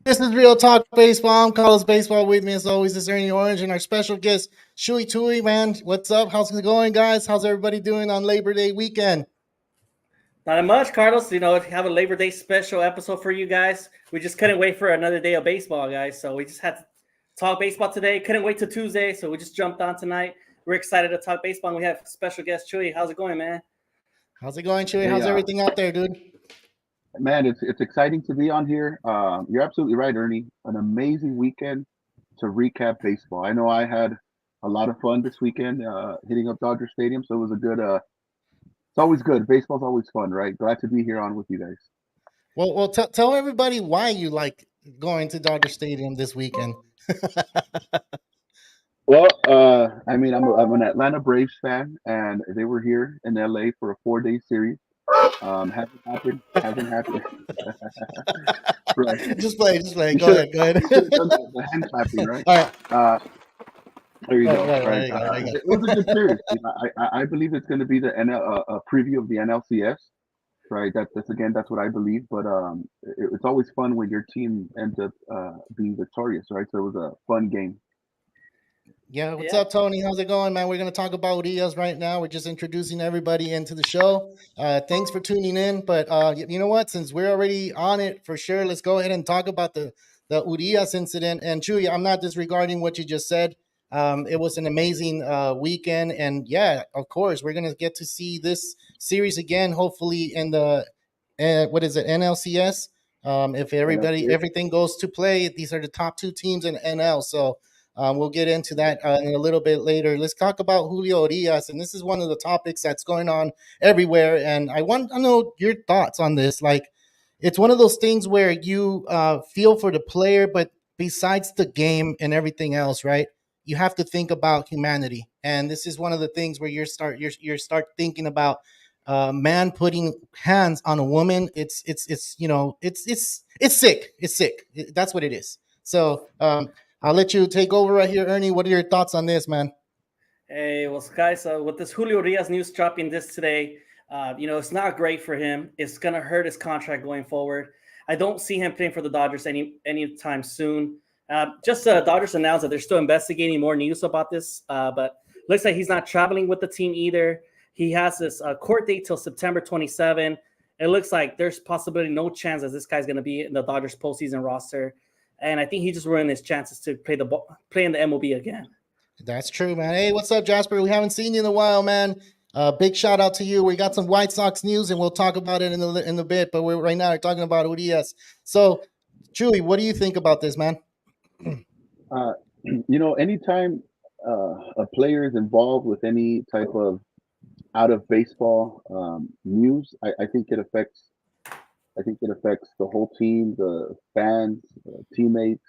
This is Real Talk Baseball. I'm Carlos Baseball. With me, as always, is Ernie Orange and our special guest, Chuy. Man, what's up? How's it going, guys? How's everybody doing on Labor Day weekend? Not much, Carlos. Have a Labor Day special episode for you guys. We just couldn't wait for another day of baseball, guys. So we just had to talk baseball today. Couldn't wait till Tuesday, so we just jumped on tonight. We're excited to talk baseball. And we have special guest Chuy. How's it going, man? How's it going, Chuy? Hey, How's everything out there, dude? man, it's exciting to be on here. You're absolutely right, Ernie. An amazing weekend to recap baseball. I know I had a lot of fun this weekend hitting up Dodger Stadium, so it was a good. It's always good. Baseball's always fun, right? Glad to be here on with you guys. Tell everybody why you like going to Dodger Stadium this weekend. Well, I mean, I'm an Atlanta Braves fan, and they were here in LA for a 4-day series. Hasn't happened. Hasn't happened. Right. Just play. You Go should ahead, go ahead. you should have done the hand clapping, right? All right, Uh, There you all right, go. right, Right. right, I got It was a good series. I believe it's going to be the a preview of the NLCS. Right. That's what I believe. But it's always fun when your team ends up being victorious. Right. So it was a fun game. Yeah, what's Yeah. up, Tony? How's it going, man? We're going to talk about Urias right now. We're just introducing everybody into the show. Thanks for tuning in. But you know what? Since we're already on it for sure, let's go ahead and talk about the Urias incident. And Chuy, I'm not disregarding what you just said. It was an amazing weekend, and yeah, of course, we're going to get to see this series again. Hopefully, in the what is it, NLCS? If NLCS. everything goes to play, these are the top two teams in NL. So we'll get into that in a little bit later. Let's talk about Julio Urias, and this is one of the topics that's going on everywhere. And I want to know your thoughts on this. Like, it's one of those things where you feel for the player, but besides the game and everything else, right? You have to think about humanity, and this is one of the things where you start thinking about man putting hands on a woman. It's it's sick. It's sick. That's what it is. So I'll let you take over right here, Ernie. What are your thoughts on this, man? Hey, well, guys, with this Julio Urias news dropping this today, it's not great for him. It's gonna hurt his contract going forward. I don't see him playing for the Dodgers anytime soon. Just Dodgers announced that they're still investigating more news about this, but looks like he's not traveling with the team either. He has this court date till September 27. It looks like there's possibility, no chance that this guy's going to be in the Dodgers postseason roster, and I think he just ruined his chances to play in the MLB again. That's true, man. Hey, what's up, Jasper? We haven't seen you in a while, man. Big shout out to you. We got some White Sox news, and we'll talk about it in a bit. But we're right now talking about Urias. So, Chewy, what do you think about this, man? Uh, anytime a player is involved with any type of out of baseball news, I think it affects. I think it affects the whole team, the fans, teammates.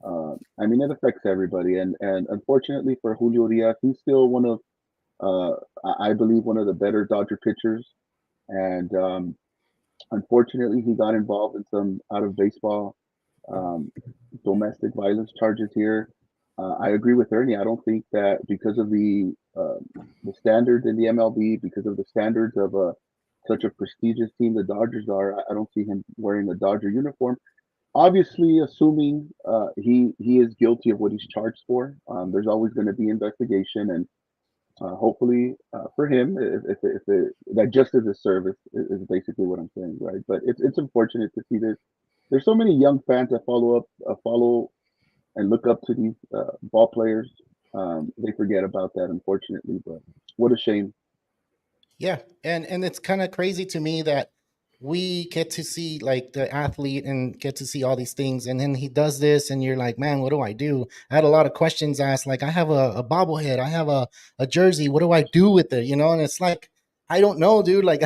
I mean, it affects everybody, and unfortunately for Julio Urias, he's still one of, I believe, one of the better Dodger pitchers, and unfortunately, he got involved in some out of baseball um, domestic violence charges here. I agree with Ernie. I don't think that because of the standards in the MLB, because of the standards of such a prestigious team the Dodgers are, I don't see him wearing a Dodger uniform. Obviously, assuming he is guilty of what he's charged for, there's always going to be investigation, and hopefully for him, that justice is served is basically what I'm saying, right? But it's unfortunate to see this. There's so many young fans that follow and look up to these ball players. They forget about that, unfortunately. But what a shame. Yeah, and it's kind of crazy to me that we get to see like the athlete and get to see all these things, and then he does this, and you're like, man, what do I do? I had a lot of questions asked. Like, I have a bobblehead, I have a jersey. What do I do with it? And it's like, I don't know, dude. Like,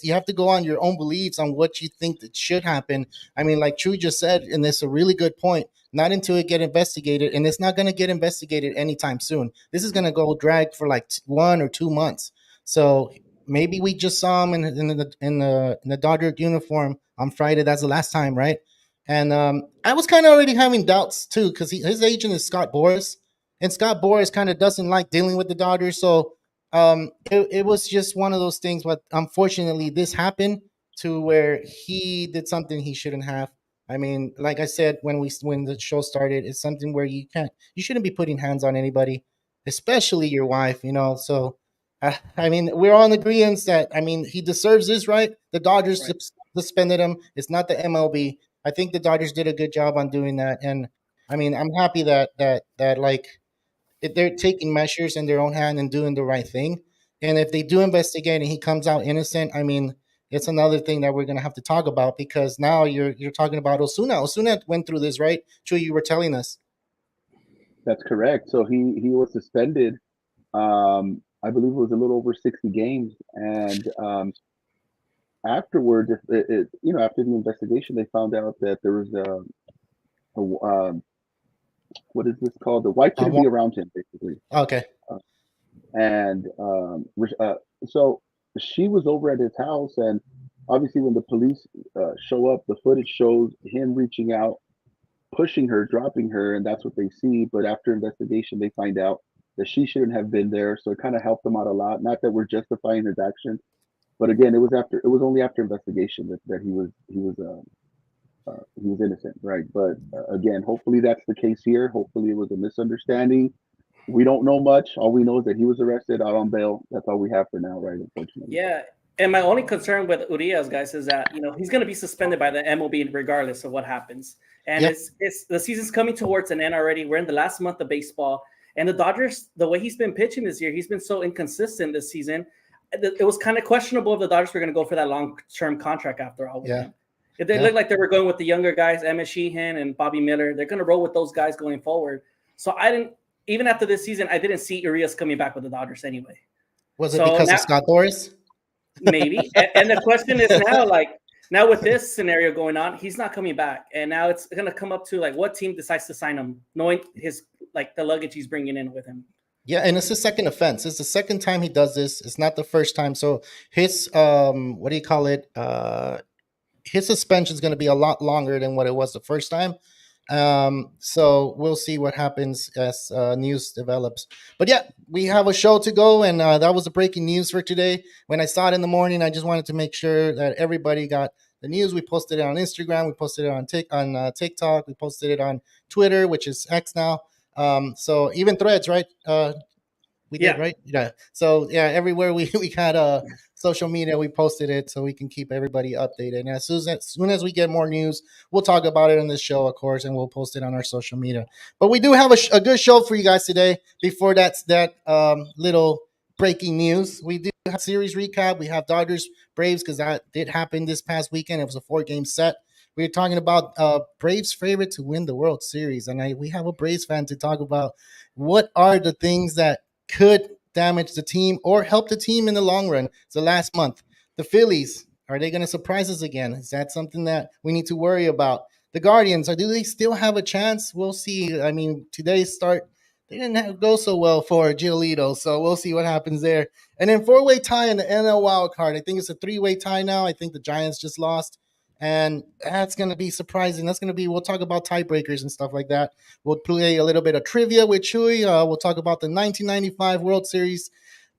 you have to go on your own beliefs on what you think that should happen. I mean, like True just said, and it's a really good point. Not until it get investigated, and it's not going to get investigated anytime soon. This is going to go drag for like 1 or 2 months. So maybe we just saw him in the Dodger uniform on Friday. That's the last time, right? And I was kind of already having doubts too because his agent is Scott Boras, and Scott Boras kind of doesn't like dealing with the Dodgers. So it was just one of those things. But unfortunately, this happened to where he did something he shouldn't have. I mean, like I said when the show started, it's something where you shouldn't be putting hands on anybody, especially your wife. So I mean, we're all in agreement that I mean he deserves this, right? The Dodgers Right. suspended him. It's not the MLB. I think the Dodgers did a good job on doing that, and I mean, I'm happy that like if they're taking measures in their own hand and doing the right thing. And if they do investigate and he comes out innocent, I mean, it's another thing that we're gonna have to talk about because now you're talking about Osuna. Osuna went through this, right? Chuy, you were telling us. That's correct. So he was suspended. I believe it was a little over 60 games, and afterward, after the investigation, they found out that there was what is this called? The wife couldn't be around him, basically. Okay. And so she was over at his house, and obviously, when the police show up, the footage shows him reaching out, pushing her, dropping her, and that's what they see. But after investigation, they find out that she shouldn't have been there. So it kind of helped them out a lot. Not that we're justifying his actions, but again, it was only after investigation that he was innocent, right? But again, hopefully that's the case here. Hopefully it was a misunderstanding. We don't know much. All we know is that he was arrested out on bail. That's all we have for now, right? Unfortunately. Yeah. And my only concern with Urias, guys, is that he's going to be suspended by the MLB regardless of what happens. And it's the season's coming towards an end already. We're in the last month of baseball, and the Dodgers, the way he's been pitching this year, he's been so inconsistent this season. It was kind of questionable if the Dodgers were going to go for that long-term contract after all. With him. If they looked like they were going with the younger guys, Emmett Sheehan and Bobby Miller, they're going to roll with those guys going forward. So even after this season, I didn't see Urias coming back with the Dodgers anyway. Was it because of Scott Boras? Maybe. And the question is now with this scenario going on, he's not coming back. And now it's going to come up to like what team decides to sign him, knowing his like the luggage he's bringing in with him. Yeah, and it's the second offense. It's the second time he does this. It's not the first time. So his what do you call it? His suspension is going to be a lot longer than what it was the first time. So we'll see what happens as news develops. But yeah, we have a show to go, and that was the breaking news for today. When I saw it in the morning, I just wanted to make sure that everybody got the news. We posted it on Instagram, we posted it on TikTok, we posted it on Twitter, which is X now. So even Threads, right? We did, right? Yeah. So yeah, everywhere we had social media, we posted it so we can keep everybody updated. And as soon as we get more news, we'll talk about it on this show, of course, and we'll post it on our social media. But we do have a good show for you guys today. Before that little breaking news, we do have series recap. We have Dodgers Braves because that did happen this past weekend. It was a 4-game set. We were talking about Braves' favorite to win the World Series, and we have a Braves fan to talk about what are the things that could damage the team or help the team in the long run. It's the last month. The Phillies, are they going to surprise us again? Is that something that we need to worry about? The Guardians, do they still have a chance? We'll see. I mean, today's start, they didn't go so well for Giolito, so we'll see what happens there. And then 4-way tie in the NL wild card. I think it's a 3-way tie now. I think the Giants just lost. And that's going to be surprising. We'll talk about tiebreakers and stuff like that. We'll play a little bit of trivia with Chuy. We'll talk about the 1995 World Series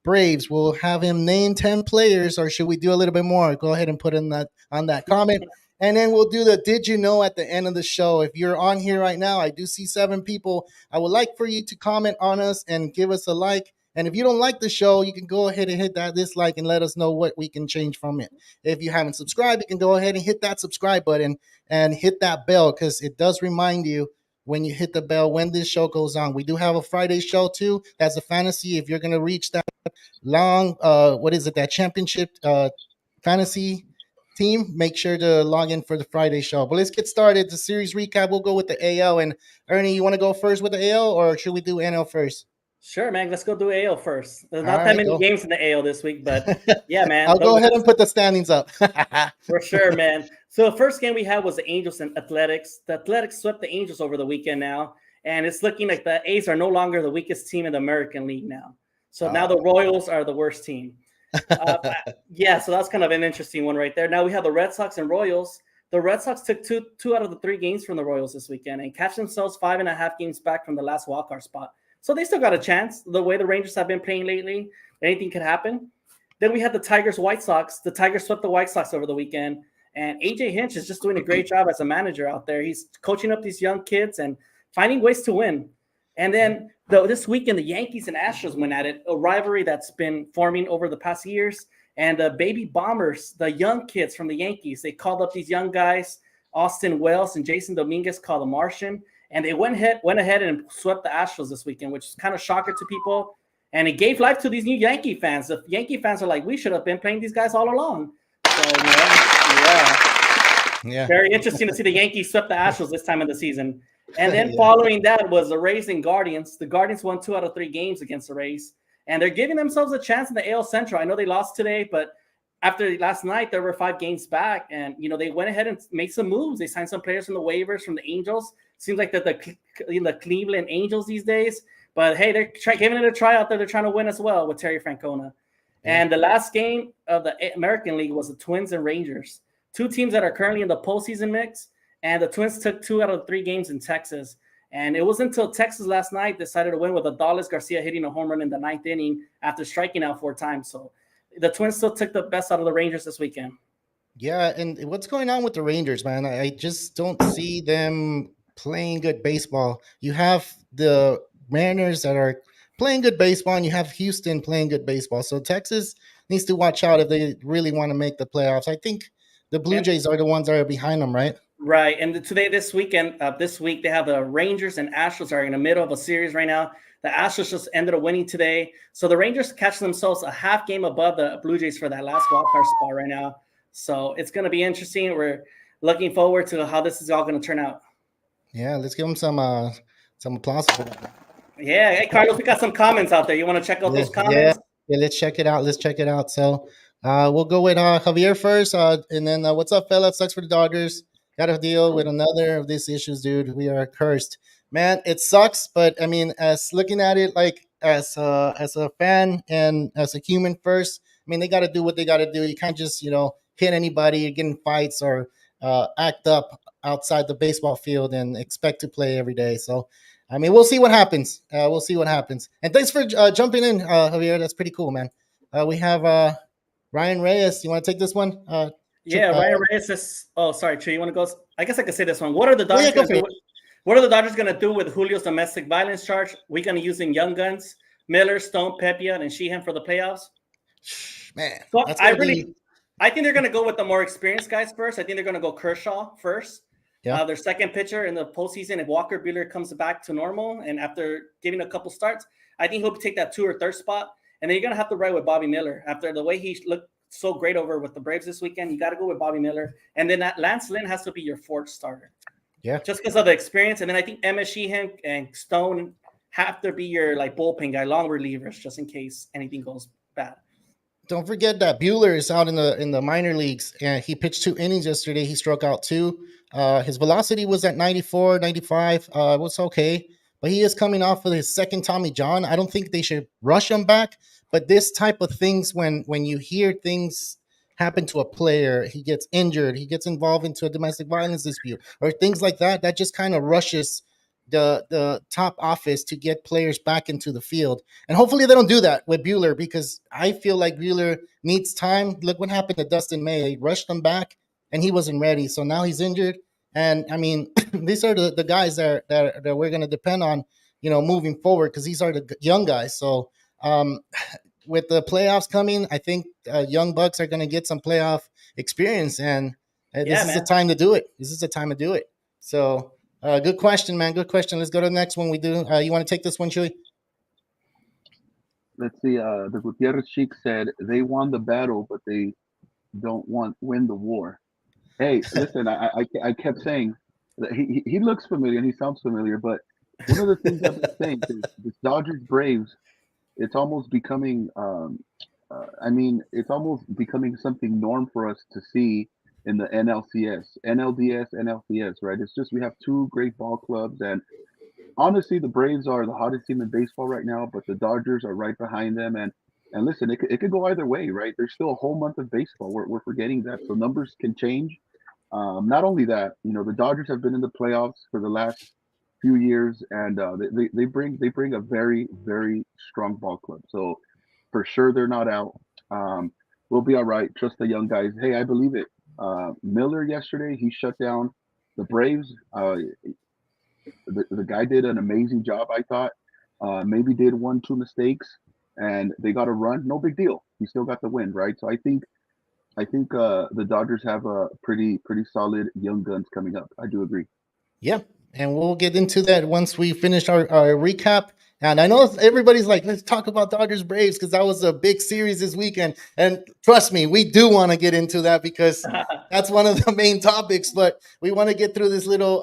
Braves. We'll have him name 10 players, or should we do a little bit more? Go ahead and put in that on that comment. And then we'll do the Did You Know at the end of the show. If you're on here right now, I do see 7 people. I would like for you to comment on us and give us a like. And if you don't like the show, you can go ahead and hit that dislike and let us know what we can change from it. If you haven't subscribed, you can go ahead and hit that subscribe button and hit that bell because it does remind you when you hit the bell when this show goes on. We do have a Friday show too. That's a fantasy. If you're going to reach that long, that championship fantasy team, make sure to log in for the Friday show. But let's get started. The series recap, we'll go with the AL. And Ernie, you want to go first with the AL or should we do NL first? Sure, man. Let's go do AL first. There's not that many games in the AL this week, but yeah, man. I'll go ahead and put the standings up. For sure, man. So the first game we had was the Angels and Athletics. The Athletics swept the Angels over the weekend now, and it's looking like the A's are no longer the weakest team in the American League now. So now the Royals are the worst team. Yeah, so that's kind of an interesting one right there. Now we have the Red Sox and Royals. The Red Sox took two out of the 3 games from the Royals this weekend and catch themselves 5.5 games back from the last wildcard spot. So they still got a chance. The way the Rangers have been playing lately, anything could happen. Then we had the Tigers-White Sox. The Tigers swept the White Sox over the weekend. And AJ Hinch is just doing a great job as a manager out there. He's coaching up these young kids and finding ways to win. And then this weekend, the Yankees and Astros went at it, a rivalry that's been forming over the past years. And the baby bombers, the young kids from the Yankees, they called up these young guys, Austin Wells and Jason Dominguez, called the Martian. And they went ahead and swept the Astros this weekend, which is kind of shocker to people. And it gave life to these new Yankee fans. The Yankee fans are like, we should have been playing these guys all along. So, yeah. Very interesting to see the Yankees swept the Astros this time of the season. And then following that was the Rays and Guardians. The Guardians won 2 out of 3 games against the Rays. And they're giving themselves a chance in the AL Central. I know they lost today, but after last night, there were 5 games back. And, they went ahead and made some moves. They signed some players from the waivers from the Angels. Seems like they're the Cleveland Angels these days. But, hey, they're giving it a try out there. They're trying to win as well with Terry Francona. Yeah. And the last game of the American League was the Twins and Rangers, 2 teams that are currently in the postseason mix. And the Twins took 2 out of 3 games in Texas. And it wasn't until Texas last night decided to win with Adolis Garcia hitting a home run in the 9th inning after striking out 4 times. So the Twins still took the best out of the Rangers this weekend. Yeah, and what's going on with the Rangers, man? I just don't see them playing good baseball. You have the Mariners that are playing good baseball, and you have Houston playing good baseball. So Texas needs to watch out if they really want to make the playoffs. I think the Blue Jays are the ones that are behind them, right? Right. And this week, they have the Rangers and Astros are in the middle of a series right now. The Astros just ended up winning today. So the Rangers catch themselves a half game above the Blue Jays for that last wildcard spot right now. So it's going to be interesting. We're looking forward to how this is all going to turn out. Yeah, let's give them some applause for that. Yeah. Hey, Carlos, we got some comments out there. You want to check out those comments? Yeah, let's check it out. So we'll go with Javier first. And then what's up, fella? It sucks for the Dodgers. Got to deal with another of these issues, dude. We are cursed, man. It sucks, but I mean, as looking at it like as a fan and as a human first, I mean, they got to do what they got to do. You can't just hit anybody, get in fights, or act up outside the baseball field and expect to play every day. So, I mean, we'll see what happens. And thanks for jumping in, Javier. That's pretty cool, man. We have Ryan Reyes. You want to take this one? Ryan Reyes says, "Oh, sorry, Chuy, you want to go?" I guess I could say this one. What are the Dodgers going to do? What are the Dodgers going to do with Julio's domestic violence charge? We're going to use young guns, Miller, Stone, Pepia, and Sheehan for the playoffs. Man, so I think they're going to go with the more experienced guys first. I think they're going to go Kershaw first. Yeah. Their second pitcher in the postseason, if Walker Buehler comes back to normal and after giving a couple starts, I think he'll take that 2 or 3rd spot. And then you're going to have to ride with Bobby Miller after the way he looked so great over with the Braves this weekend. You got to go with Bobby Miller. And then that Lance Lynn has to be your 4th starter. Yeah. Just because of the experience. And then I think Emmett Sheehan and Stone have to be your bullpen guy, long relievers, just in case anything goes bad. Don't forget that Buehler is out in the minor leagues, and he pitched 2 innings yesterday. He struck out 2. His velocity was at 94, 95. It was okay, but he is coming off of his 2nd Tommy John. I don't think they should rush him back. But this type of things, when you hear things happen to a player, he gets injured, he gets involved into a domestic violence dispute, or things like that, that just kind of rushes the top office to get players back into the field. And hopefully they don't do that with Buehler, because I feel like Buehler needs time. Look what happened to Dustin May. They rushed him back, and he wasn't ready. So now he's injured. And, I mean, these are the guys that we're going to depend on, moving forward, because these are the young guys. So, with the playoffs coming, I think young Bucks are going to get some playoff experience, and this is the time to do it. So, good question, man. Good question. Let's go to the next one we do. You want to take this one, Chuy? Let's see. The Gutierrez Sheik said they won the battle, but they don't win the war. Hey, listen, I kept saying that he looks familiar and he sounds familiar, but one of the things I've been saying is this Dodgers Braves, it's almost becoming it's almost becoming something norm for us to see in the NLDS, right? It's just we have 2 great ball clubs, and honestly, the Braves are the hottest team in baseball right now, but the Dodgers are right behind them. And listen, it could go either way, right? There's still a whole month of baseball. We're forgetting that, so numbers can change. Not only that, the Dodgers have been in the playoffs for the last few years, and they bring a very, very strong ball club. So for sure they're not out. We'll be all right. Trust the young guys. Hey, I believe it. Miller yesterday, he shut down the Braves. The guy did an amazing job, I thought. Maybe did 1, 2 mistakes, and they got a run. No big deal. He still got the win, right? So I think the Dodgers have a pretty solid young guns coming up. I do agree. Yeah, and we'll get into that once we finish our recap. And I know everybody's like, let's talk about Dodgers Braves because that was a big series this weekend. And trust me, we do want to get into that because that's one of the main topics. But we want to get through this little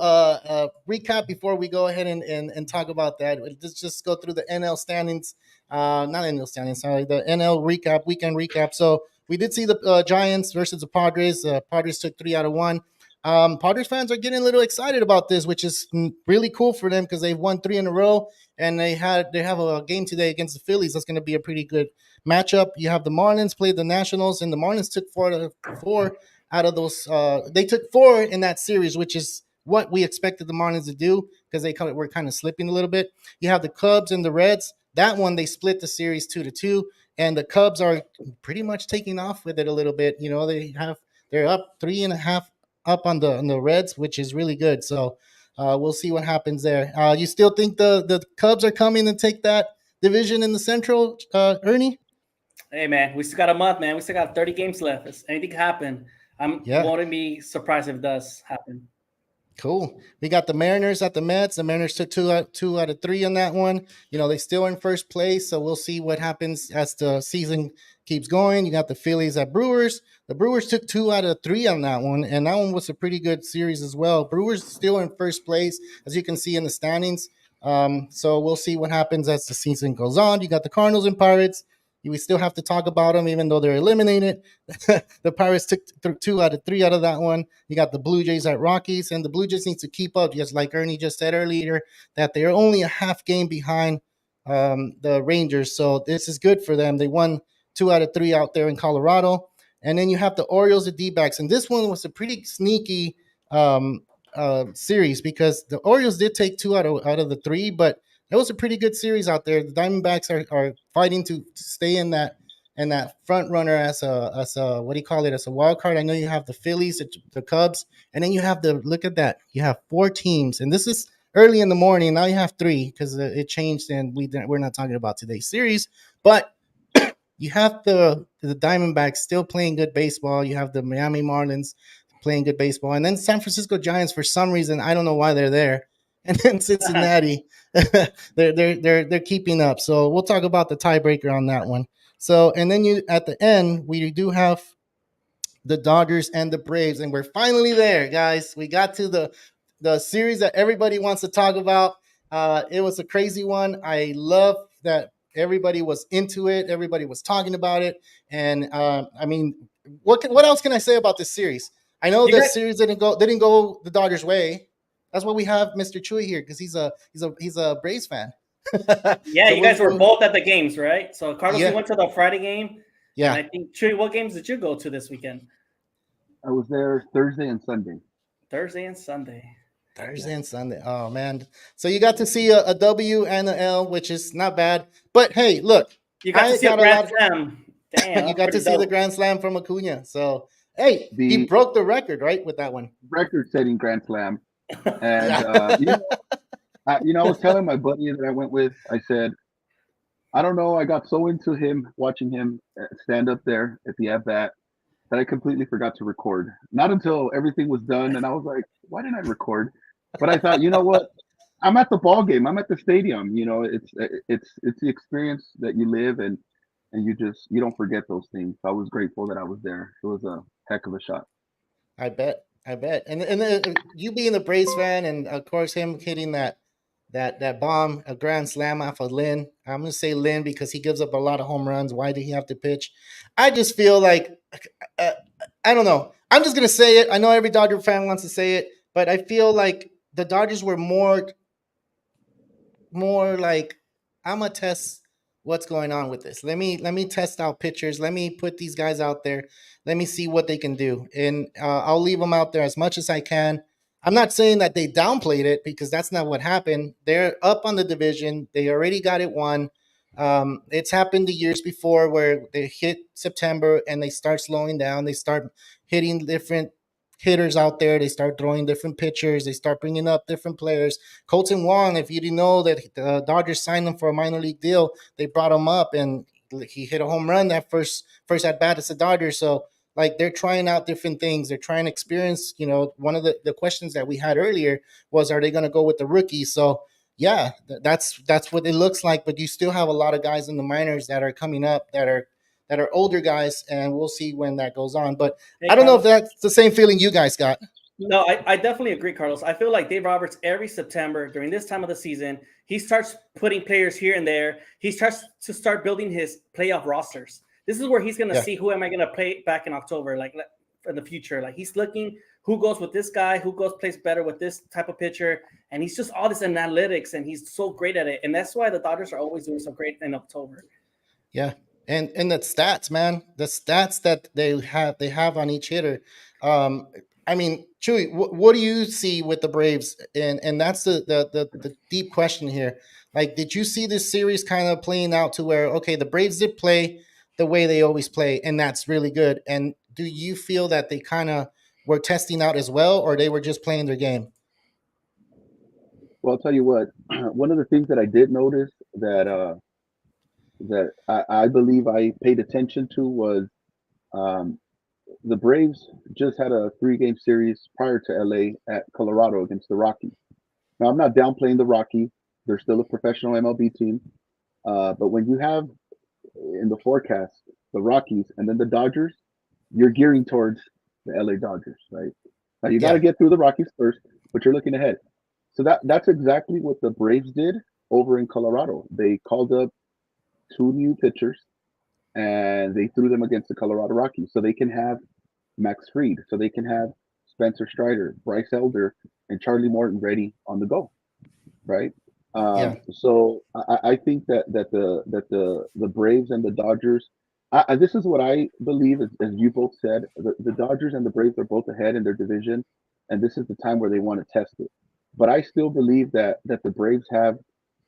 recap before we go ahead and talk about that. Let's just go through the NL standings. Not NL standings, sorry, the NL recap, weekend recap. So we did see the Giants versus the Padres. Padres took 3 out of 1. Padres fans are getting a little excited about this, which is really cool for them because they've won 3 in a row, and they have a game today against the Phillies. That's going to be a pretty good matchup. You have the Marlins played the Nationals, and the Marlins took four out of those. They took 4 in that series, which is what we expected the Marlins to do because were kind of slipping a little bit. You have the Cubs and the Reds. That one they split the series 2-2, and the Cubs are pretty much taking off with it a little bit. You know, they're up 3.5 up on the Reds, which is really good. So we'll see what happens there. You still think the Cubs are coming to take that division in the Central, Ernie? Hey, man, we still got a month, man. We still got 30 games left. Anything can happen. Yeah. Won't be surprised if it does happen. Cool. We got the Mariners at the Mets. The Mariners took two out of 3 on that one. You know, they still in first place, so we'll see what happens as the season keeps going. You got the Phillies at Brewers. The Brewers took 2 out of 3 on that one, and that one was a pretty good series as well. Brewers still in first place, as you can see in the standings. So we'll see what happens as the season goes on. You got the Cardinals and Pirates. We still have to talk about them, even though they're eliminated. The Pirates took 2 out of 3 out of that one. You got the Blue Jays at Rockies, and the Blue Jays need to keep up, just like Ernie just said earlier, that they're only a half game behind the Rangers. So this is good for them. They won 2 out of 3 out there in Colorado. And then you have the Orioles at D-backs, and this one was a pretty sneaky series because the Orioles did take 2 out of the 3, but it was a pretty good series out there. The Diamondbacks are fighting to stay in that front runner as a what do you call it, as a wild card. I know you have the Phillies, the Cubs, and then you have look at that. You have 4 teams, and this is early in the morning. Now you have 3 because it changed, and we're not talking about today's series, but you have the Diamondbacks still playing good baseball. You have the Miami Marlins playing good baseball, and then San Francisco Giants, for some reason, I don't know why they're there, and then Cincinnati, they're keeping up. So we'll talk about the tiebreaker on that one. So, and then at the end we do have the Dodgers and the Braves, and we're finally there, guys. We got to the series that everybody wants to talk about. It was a crazy one. I love that everybody was into it. Everybody was talking about it, and I mean, what else can I say about this series? I know this series didn't go the Dodgers' way. That's why we have Mr. Chuy here, because he's a Braves fan. Yeah, so you guys were both at the games, right? So Carlos, you went to the Friday game. Yeah. And I think, Chuy, what games did you go to this weekend? I was there Thursday and Sunday. Thursday and Sunday. Oh, man. So you got to see a W and an L, which is not bad. But, hey, look. You got to see a Grand Slam. Damn, you got to see the Grand Slam from Acuna. So, hey, he broke the record, right, with that one. Record-setting Grand Slam. And, I was telling my buddy that I went with, I said, I don't know, I got so into him, watching him stand up there at the at-bat, that I completely forgot to record. Not until everything was done, and I was like, why didn't I record? But I thought, you know what? I'm at the ball game. I'm at the stadium. You know, it's the experience that you live, and you don't forget those things. I was grateful that I was there. It was a heck of a shot. I bet. And you being a Braves fan, and of course him hitting that bomb, a grand slam off of Lynn. I'm gonna say Lynn because he gives up a lot of home runs. Why did he have to pitch? I just feel like I don't know. I'm just gonna say it. I know every Dodger fan wants to say it, but I feel like the Dodgers were more like, I'm gonna test what's going on with this. Let me test out pitchers. Let me put these guys out there. Let me see what they can do, and I'll leave them out there as much as I can. I'm not saying that they downplayed it because that's not what happened. They're up on the division. They already got it won. It's happened the years before where they hit September and they start slowing down. They start hitting different hitters out there. They start throwing different pitchers. They start bringing up different players. Colton Wong, if you didn't know that the Dodgers signed him for a minor league deal, they brought him up and he hit a home run that first at bat as a Dodger. So like they're trying out different things. They're trying to experience. One of the questions that we had earlier was, are they going to go with the rookies? So yeah, that's what it looks like. But you still have a lot of guys in the minors that are coming up that are older guys, and we'll see when that goes on. But Hey, I don't know if Carlos. that's the same feeling you guys got. No, I definitely agree, Carlos. I feel like Dave Roberts every September during this time of the season, he starts putting players here and there. He starts to start building his playoff rosters. This is where he's going to Yeah, see who am I going to play back in October, like in the future. Like he's looking who goes with this guy, who goes plays better with this type of pitcher, and he's just all this analytics, and he's so great at it. And that's why the Dodgers are always doing so great in October. yeah, and the stats, man, the stats that they have on each hitter. I mean, Chewy, what do you see with the Braves? And that's the deep question here. Like, did you see this series kind of playing out to where, okay, the Braves did play the way they always play, and that's really good. And do you feel that they kind of were testing out as well, or they were just playing their game? Well, I'll tell you what. One of the things that I did notice that I believe I paid attention to was um, the Braves just had a 3 game series prior to LA at Colorado against the Rockies. Now, I'm not downplaying the Rockies; they're still a professional MLB team. But when you have in the forecast the Rockies and then the Dodgers, you're gearing towards the LA Dodgers, right? Now you got to Yeah, get through the Rockies first, but you're looking ahead. So that's exactly what the Braves did over in Colorado. They called up 2 new pitchers and they threw them against the Colorado Rockies, so they can have Max Fried, so they can have Spencer Strider, Bryce Elder, and Charlie Morton ready on the go, right? yeah, So I think that the Braves and the Dodgers. This is what I believe, as you both said. The Dodgers and the Braves are both ahead in their division, and this is the time where they want to test it. But I still believe that the Braves have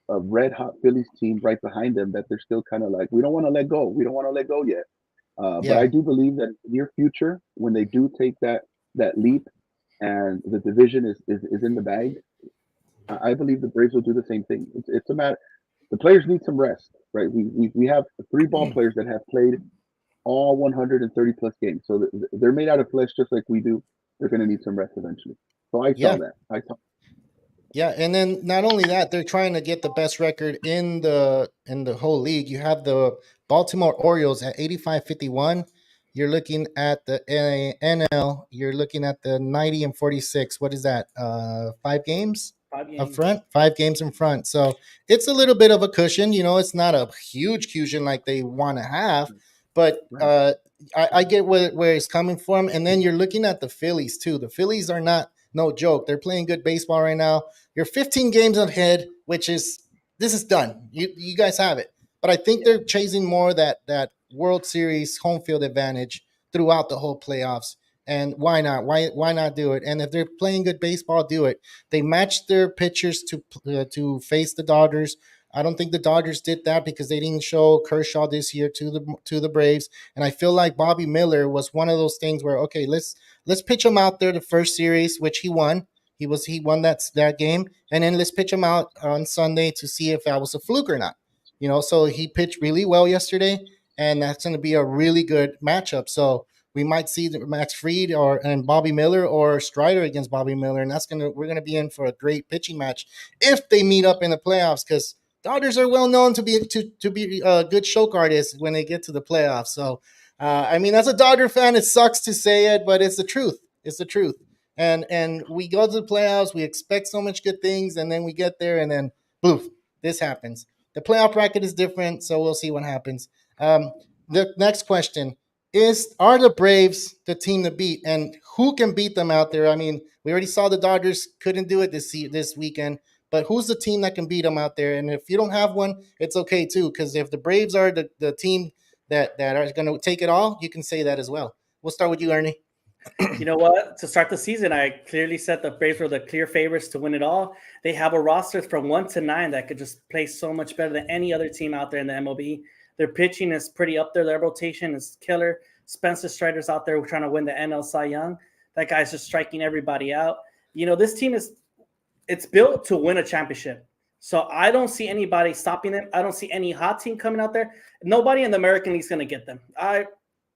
a red hot Phillies team right behind them that they're still kind of like, we don't want to let go. We don't want to let go yet. But I yeah. do believe that in the near future, when they do take that leap and the division is in the bag, I believe the Braves will do the same thing. It's a matter. The players need some rest, right? We have 3 ball players that have played all 130 plus games, so they're made out of flesh just like we do. They're going to need some rest eventually. So I saw Yeah, that. I saw. yeah, and then not only that, they're trying to get the best record in the whole league. You have the Baltimore Orioles at 85-51. You're looking at the NL. You're looking at the 90-46. What is that? 5 games Five up games. front. 5 games in front. So it's a little bit of a cushion. It's not a huge cushion like they want to have, but Right. I get where it's coming from. And then you're looking at the Phillies too. The Phillies are not no joke. They're playing good baseball right now. You're 15 games ahead, which is this is done. You guys have it. But I think Yeah. they're chasing more that World Series home field advantage throughout the whole playoffs. And why not? Why not do it? And if they're playing good baseball, do it. They matched their pitchers to face the Dodgers. I don't think the Dodgers did that because they didn't show Kershaw this year to the Braves. And I feel like Bobby Miller was one of those things where, okay, let's pitch him out there the first series, which he won. He won that game, and then let's pitch him out on Sunday to see if that was a fluke or not. So he pitched really well yesterday, and that's going to be a really good matchup. So we might see Max Fried and Bobby Miller or Strider against Bobby Miller, and we're gonna be in for a great pitching match if they meet up in the playoffs because Dodgers are well known to be good choke artists when they get to the playoffs. So I mean, as a Dodger fan, it sucks to say it, but it's the truth. It's the truth. And we go to the playoffs, we expect so much good things, and then we get there, and then poof, this happens. The playoff bracket is different, so we'll see what happens. The next question is: are the Braves the team to beat, and who can beat them out there? I mean, we already saw the Dodgers couldn't do it this weekend, but who's the team that can beat them out there? And if you don't have one, it's okay too, because if the Braves are the team that are going to take it all, you can say that as well. We'll start with you, Ernie. You know what? To start the season, I clearly said the Braves were the clear favorites to win it all. They have a roster from 1 to 9 that could just play so much better than any other team out there in the MLB. Their pitching is pretty up there. Their rotation is killer. Spencer Strider's out there trying to win the NL Cy Young. That guy's just striking everybody out. This team it's built to win a championship. So I don't see anybody stopping them. I don't see any hot team coming out there. Nobody in the American League is going to get them.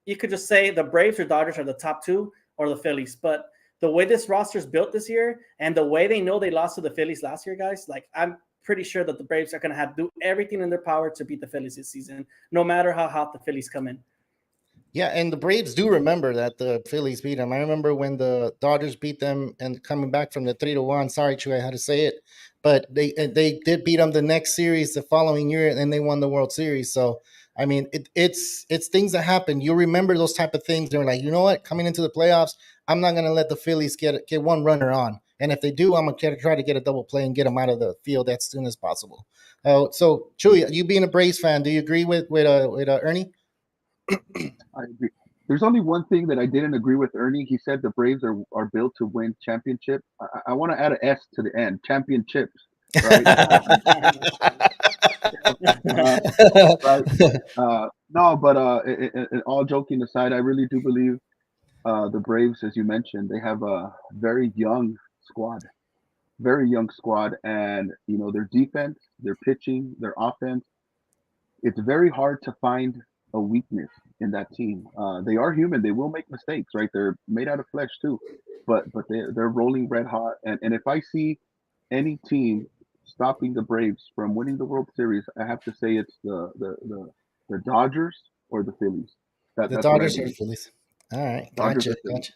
You could just say the Braves or Dodgers are the top two, or the Phillies. But the way this roster is built this year and the way they know they lost to the Phillies last year, guys, like I'm pretty sure that the Braves are going to have to do everything in their power to beat the Phillies this season, no matter how hot the Phillies come in. Yeah, and the Braves do remember that the Phillies beat them. I remember when the Dodgers beat them and coming back from the 3-1. Sorry, Chuy, I had to say it, but they did beat them the next series the following year, and they won the World Series. So I mean, it's things that happen. You remember those type of things. They're like, you know what? Coming into the playoffs, I'm not gonna let the Phillies get one runner on, and if they do, I'm gonna try to get a double play and get them out of the field as soon as possible. So Chuy, you being a Braves fan, do you agree with Ernie? I agree. There's only one thing that I didn't agree with Ernie. He said the Braves are built to win championship. I want to add an S to the end, championships, right? Right. No, but all joking aside, I really do believe the Braves, as you mentioned, they have a very young squad, and their defense, their pitching, their offense. It's very hard to find a weakness in that team. They are human; they will make mistakes, right? They're made out of flesh too, but they're rolling red hot. And if I see any team stopping the Braves from winning the World Series, I have to say it's the Dodgers or the Phillies. The That's what I Dodgers or believe. Phillies? All right, Dodgers gotcha, or Phillies.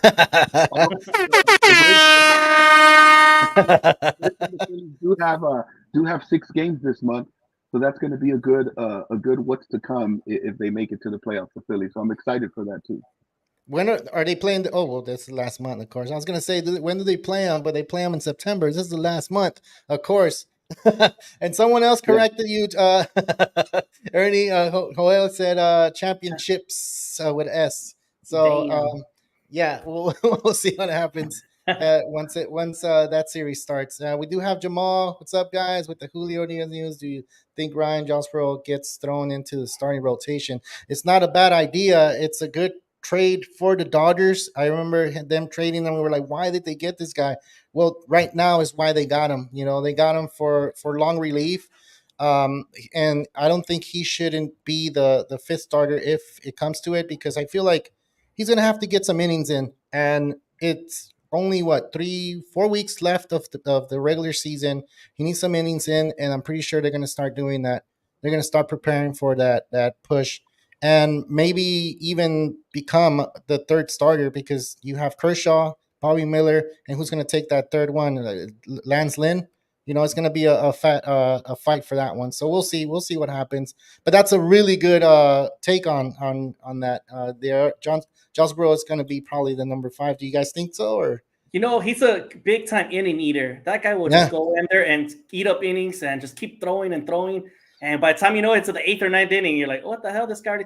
gotcha. Although the Braves and the Phillies do have 6 games this month, so that's going to be a good what's to come if they make it to the playoffs, the Phillies. So I'm excited for that too. When are they playing? Oh, well, that's the last month, of course. I was gonna say when do they play them? But they play them in September. This is the last month, of course. And someone else Yeah. corrected you, Ernie. Joel said championships with S. So Damn. yeah, we'll see what happens once that series starts. We do have Jamal. What's up, guys? With the Julio Urias news, do you think Ryan Josbro gets thrown into the starting rotation? It's not a bad idea. It's a good trade for the Dodgers. I remember them trading them. We were like, why did they get this guy? Well, right now is why they got him. They got him for long relief. And I don't think he shouldn't be the fifth starter if it comes to it, because I feel like he's gonna have to get some innings in, and it's only 3-4 weeks left of the regular season. He needs some innings in, and I'm pretty sure they're gonna start doing that. They're gonna start preparing for that push, and maybe even become the third starter, because you have Kershaw, Bobby Miller, and who's going to take that third one? Lance Lynn. It's going to be a fight for that one. So we'll see. We'll see what happens. But that's a really good take on that. There, Josbro is going to be probably the number 5. Do you guys think so? Or He's a big time inning eater. That guy will Yeah. just go in there and eat up innings and just keep throwing and throwing. And by the time you know it's at the 8th or 9th inning, you're like, what the hell, this guy?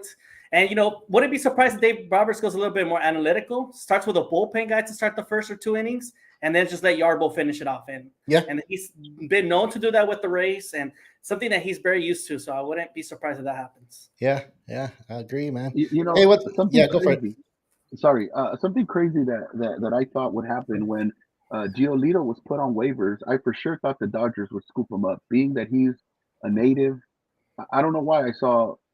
And wouldn't be surprised if Dave Roberts goes a little bit more analytical, starts with a bullpen guy to start the first or 2 innings, and then just let Yarbo finish it off. And he's been known to do that with the Rays, and something that he's very used to. So I wouldn't be surprised if that happens. Yeah, I agree, man. Hey, something go for it. crazy. Sorry, something crazy that I thought would happen when Giolito was put on waivers. I for sure thought the Dodgers would scoop him up, being that he's a native. I don't know why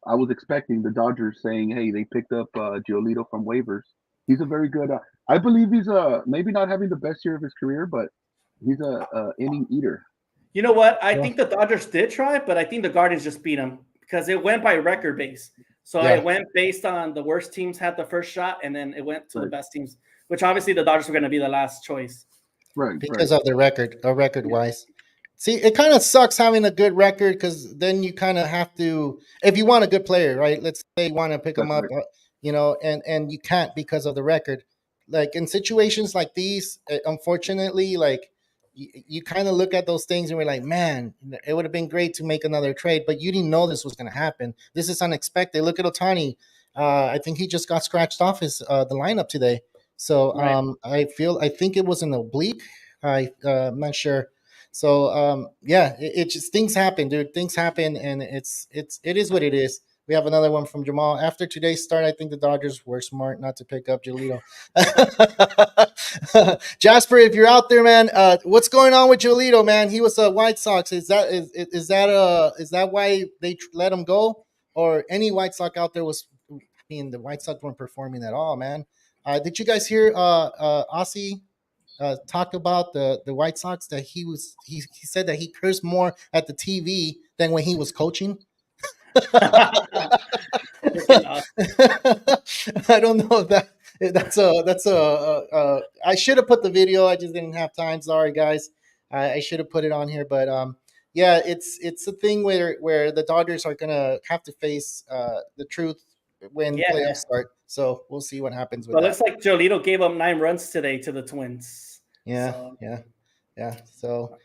I was expecting the Dodgers saying, "Hey, they picked up Giolito from waivers." He's a very good. I believe he's maybe not having the best year of his career, but he's a inning eater. You know what? I think the Dodgers did try, but I think the Guardians just beat them because it went by record base. So it went based on the worst teams had the first shot, and then it went to the best teams, which obviously the Dodgers were going to be the last choice. Right. Because of the record wise. See, it kind of sucks having a good record, because then you kind of have to, if you want a good player, right? Let's say you want to pick them up, and you can't because of the record. Like in situations like these, unfortunately, like you kind of look at those things and we're like, man, it would have been great to make another trade, but you didn't know this was going to happen. This is unexpected. Look at Ohtani. I think he just got scratched off the lineup today. So Right. I think it was an oblique. I'm not sure. So yeah, it just things happen, dude. Things happen, and it is what it is. We have another one from Jamal. After today's start, I think the Dodgers were smart not to pick up Jolito. Jasper, if you're out there, man, what's going on with Jolito, man? He was a White Sox. Is that why they let him go, or any White Sox out there was? I mean, the White Sox weren't performing at all, man. Did you guys hear Aussie talk about the White Sox that he said that he cursed more at the TV than when he was coaching? Freaking awesome. I don't know if that's I should have put the video. I just didn't have time. Sorry, guys. I should have put it on here, but yeah, it's a thing where the Dodgers are gonna have to face the truth when Yeah. playoffs start. So we'll see what happens with But it that. looks like Jolito gave up 9 runs today to the Twins. Yeah, So yeah. So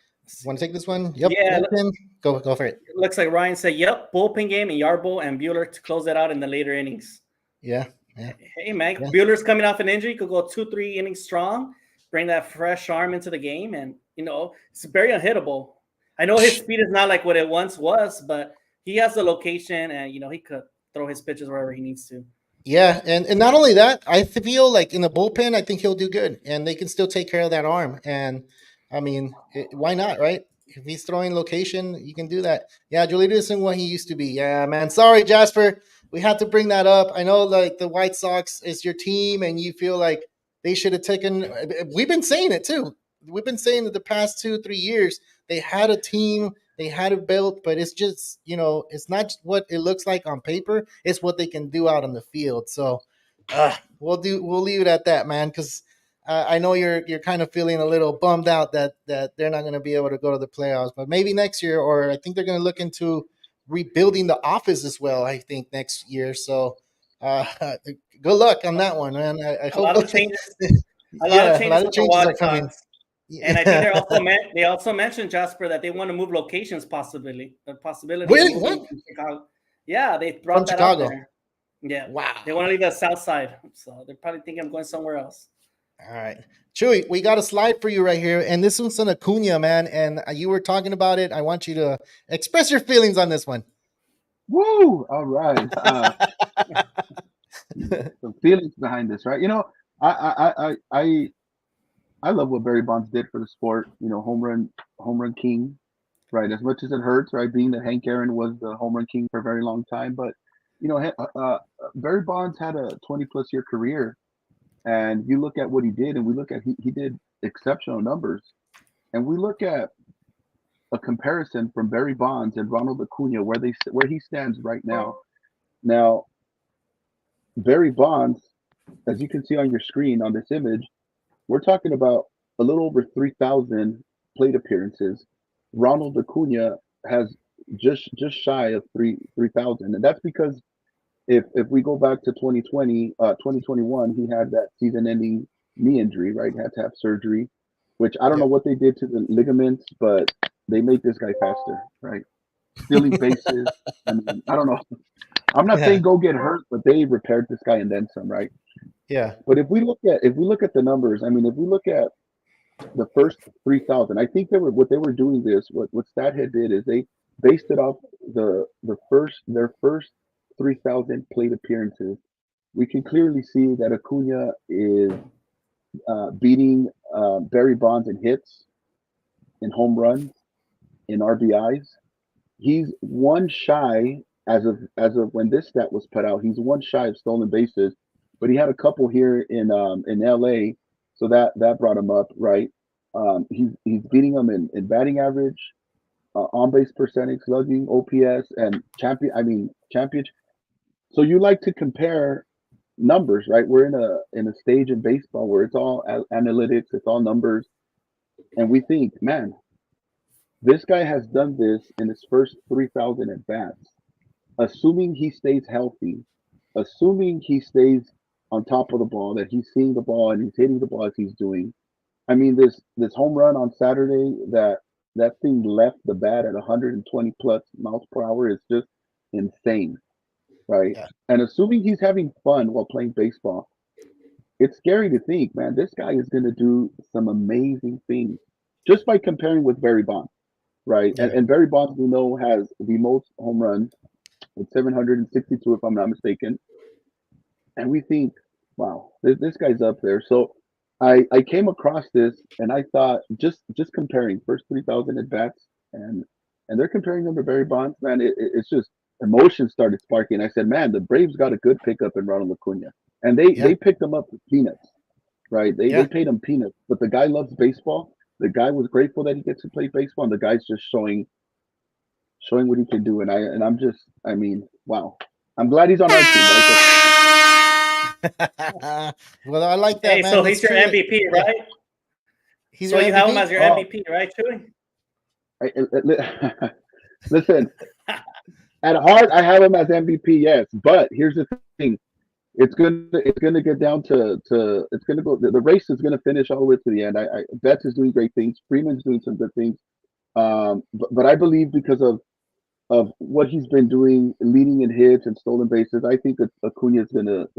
want to take this one? Yep. yeah, Bullpen. Go for it. it looks like Ryan said, "Yep, bullpen game and Yarbo and Bueller to close it out in the later innings." Yeah, yeah, Hey, man, yeah. Bueller's coming off an injury, could go 2-3 innings strong, bring that fresh arm into the game, and it's very unhittable. I know his speed is not like what it once was, but he has the location, and he could throw his pitches wherever he needs to. Yeah, and not only that, I feel like in the bullpen, I think he'll do good, and they can still take care of that arm. And I mean, why not, right? If he's throwing location, you can do that. Yeah, Julio isn't what he used to be. Yeah, man. Sorry, Jasper. We had to bring that up. I know, like the White Sox is your team, and you feel like they should have taken. We've been saying it too. We've been saying that the past 2 3 years they had a team, they had it built, but it's just it's not what it looks like on paper. It's what they can do out on the field. So we'll leave it at that, man, because I know you're kind of feeling a little bummed out that they're not going to be able to go to the playoffs, but maybe next year, or I think they're going to look into rebuilding the office as well. I think next year. So uh, good luck on that one, man. I A hope. lot of changes. A lot of Yeah, a changes lot of with the changes White are coming. Sox. And I think they also mentioned, Jasper, that they want to move locations, possibility of Really? moving What? from Chicago. Yeah, they From brought that out Chicago? there. Yeah, they Wow. want to leave the South Side, so they're probably thinking of going somewhere else. All right. Chewy, we got a slide for you right here. And this one's on Acuna, man. And you were talking about it. I want you to express your feelings on this one. Woo! All right. Some feelings behind this, right? I love what Barry Bonds did for the sport. Home run king, right? As much as it hurts, right? Being that Hank Aaron was the home run king for a very long time, but Barry Bonds had a 20-plus year career, and you look at what he did, and we look at he did exceptional numbers, and we look at a comparison from Barry Bonds and Ronald Acuna where he stands right now. Now, Barry Bonds, as you can see on your screen on this image, we're talking about a little over 3,000 plate appearances. Ronald Acuna has just shy of 3,000, and that's because if we go back to 2021, he had that season-ending knee injury, right? He had to have surgery, which I don't know Yep. what they did to the ligaments, but they made this guy faster, right? Stealing bases. I mean, I don't know. I'm not Yeah. saying go get hurt, but they repaired this guy and then some, right? Yeah. But if we look at the numbers, I mean, if we look at the first 3,000, I think what they were doing what StatHead did is they based it off their first 3,000 plate appearances. We can clearly see that Acuna is beating Barry Bonds in hits, in home runs, in RBIs. He's one shy as of when this stat was put out. He's one shy of stolen bases, but he had a couple here in LA, so that brought him up, right? He's beating him in batting average, on base percentage, slugging, OPS, and championship. So you like to compare numbers, right? We're in a stage in baseball where it's all analytics, it's all numbers, and we think, man, this guy has done this in his first 3,000 at bats, assuming he stays healthy, assuming he stays on top of the ball, that he's seeing the ball and he's hitting the ball as he's doing. I mean, this home run on Saturday, that thing left the bat at 120 plus miles per hour is just insane, right? Yeah. And assuming he's having fun while playing baseball, it's scary to think, man, this guy is going to do some amazing things just by comparing with Barry Bonds, right? Yeah. And Barry Bonds, we know, has the most home runs with 762, if I'm not mistaken. And we think, wow, this guy's up there. So I came across this and I thought, just comparing first 3,000 at bats and they're comparing them to Barry Bonds, man. It's just emotion started sparking. I said, man, the Braves got a good pickup in Ronald Acuna, and Yeah. they picked him up for peanuts, right? They Yeah. paid him peanuts, but the guy loves baseball. The guy was grateful that he gets to play baseball, and the guy's just showing what he can do. And I'm just, I mean, wow. I'm glad he's on our team, right? Well, I like that, Hey, man. so That's he's your true. MVP, Yeah. right? He's So your you have him MVP? as your Oh, MVP, right, Chuy? listen, at heart, I have him as MVP, yes. But here's the thing: it's gonna get down to it's gonna go. The race is gonna finish all the way to the end. Betts is doing great things. Freeman's doing some good things. But I believe because of what he's been doing, leading in hits and stolen bases, I think that Acuna is gonna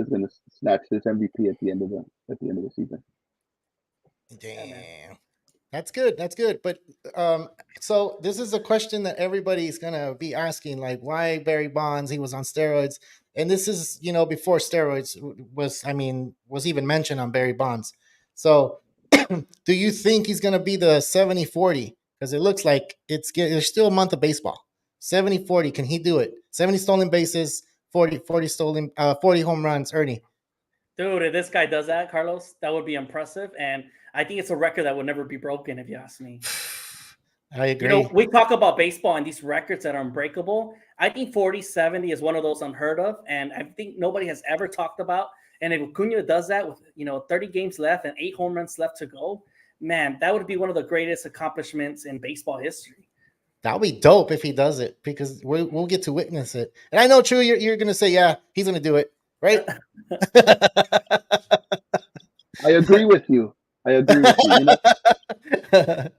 snatch this MVP at the end of the season. Yeah, man. Damn. That's good. That's good. But so this is a question that everybody's gonna be asking, like, why Barry Bonds? He was on steroids, and this is, before steroids was even mentioned on Barry Bonds. So, do you think he's gonna be the 70-40? Because it looks like there's still a month of baseball. 70-40. Can he do it? 70 stolen bases, 40 stolen, 40 home runs. Ernie. Dude, if this guy does that, Carlos, that would be impressive. And I think it's a record that would never be broken, if you ask me. I agree. We talk about baseball and these records that are unbreakable. I think 40-70 is one of those unheard of. And I think nobody has ever talked about. And if Acuna does that with, 30 games left and 8 home runs left to go, man, that would be one of the greatest accomplishments in baseball history. That would be dope if he does it, because we'll get to witness it. And I know, True, you're going to say, yeah, he's going to do it, right? I agree with you. I agree with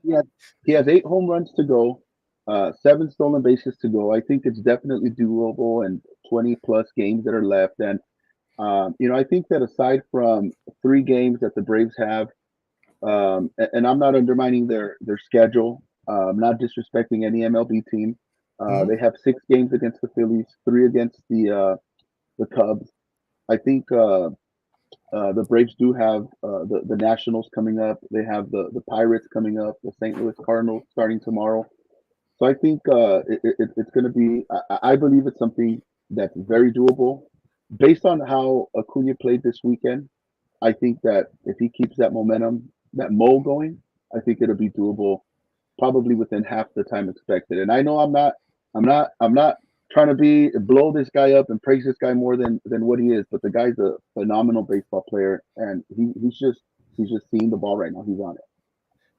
you. He has 8 home runs to go, 7 stolen bases to go. I think it's definitely doable, and 20 plus games that are left. And I think that aside from 3 games that the Braves have, and I'm not undermining their schedule, not disrespecting any MLB team. They have 6 games against the Phillies, 3 against the Cubs. I think the Braves do have the Nationals coming up. They have the Pirates coming up, the St. Louis Cardinals starting tomorrow. So I think it's going to be. I believe it's something that's very doable, based on how Acuna played this weekend. I think that if he keeps that momentum, that mo going, I think it'll be doable, probably within half the time expected. And I know I'm not trying to blow this guy up and praise this guy more than what he is, but the guy's a phenomenal baseball player, and he's just seeing the ball right now. He's on it.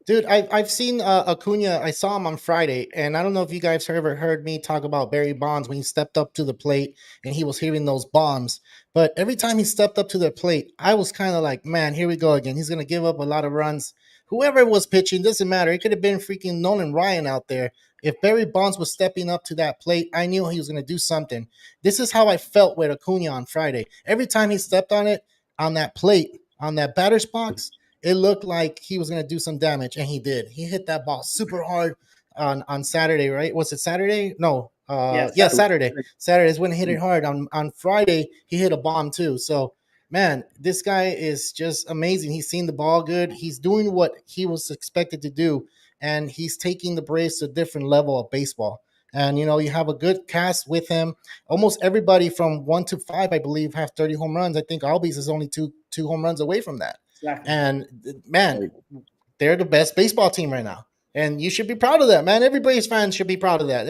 Dude, I've seen Acuna. I saw him on Friday, and I don't know if you guys ever heard me talk about Barry Bonds when he stepped up to the plate and he was hitting those bombs. But every time he stepped up to the plate, I was kind of like, man, here we go again. He's going to give up a lot of runs. Whoever was pitching, doesn't matter. It could have been freaking Nolan Ryan out there. If Barry Bonds was stepping up to that plate, I knew he was going to do something. This is how I felt with Acuna on Friday. Every time he stepped on it, on that plate, on that batter's box, it looked like he was going to do some damage, and he did. He hit that ball super hard on Saturday, right? Was it Saturday? No. Yeah, Saturday. Saturday is when he hit it hard. On Friday, he hit a bomb too. So, man, this guy is just amazing. He's seen the ball good. He's doing what he was expected to do, and he's taking the Braves to a different level of baseball. And, you have a good cast with him. Almost everybody from 1 to 5, I believe, have 30 home runs. I think Albies is only two home runs away from that. Exactly. And man, they're the best baseball team right now, and you should be proud of that, man. Every Braves fan should be proud of that.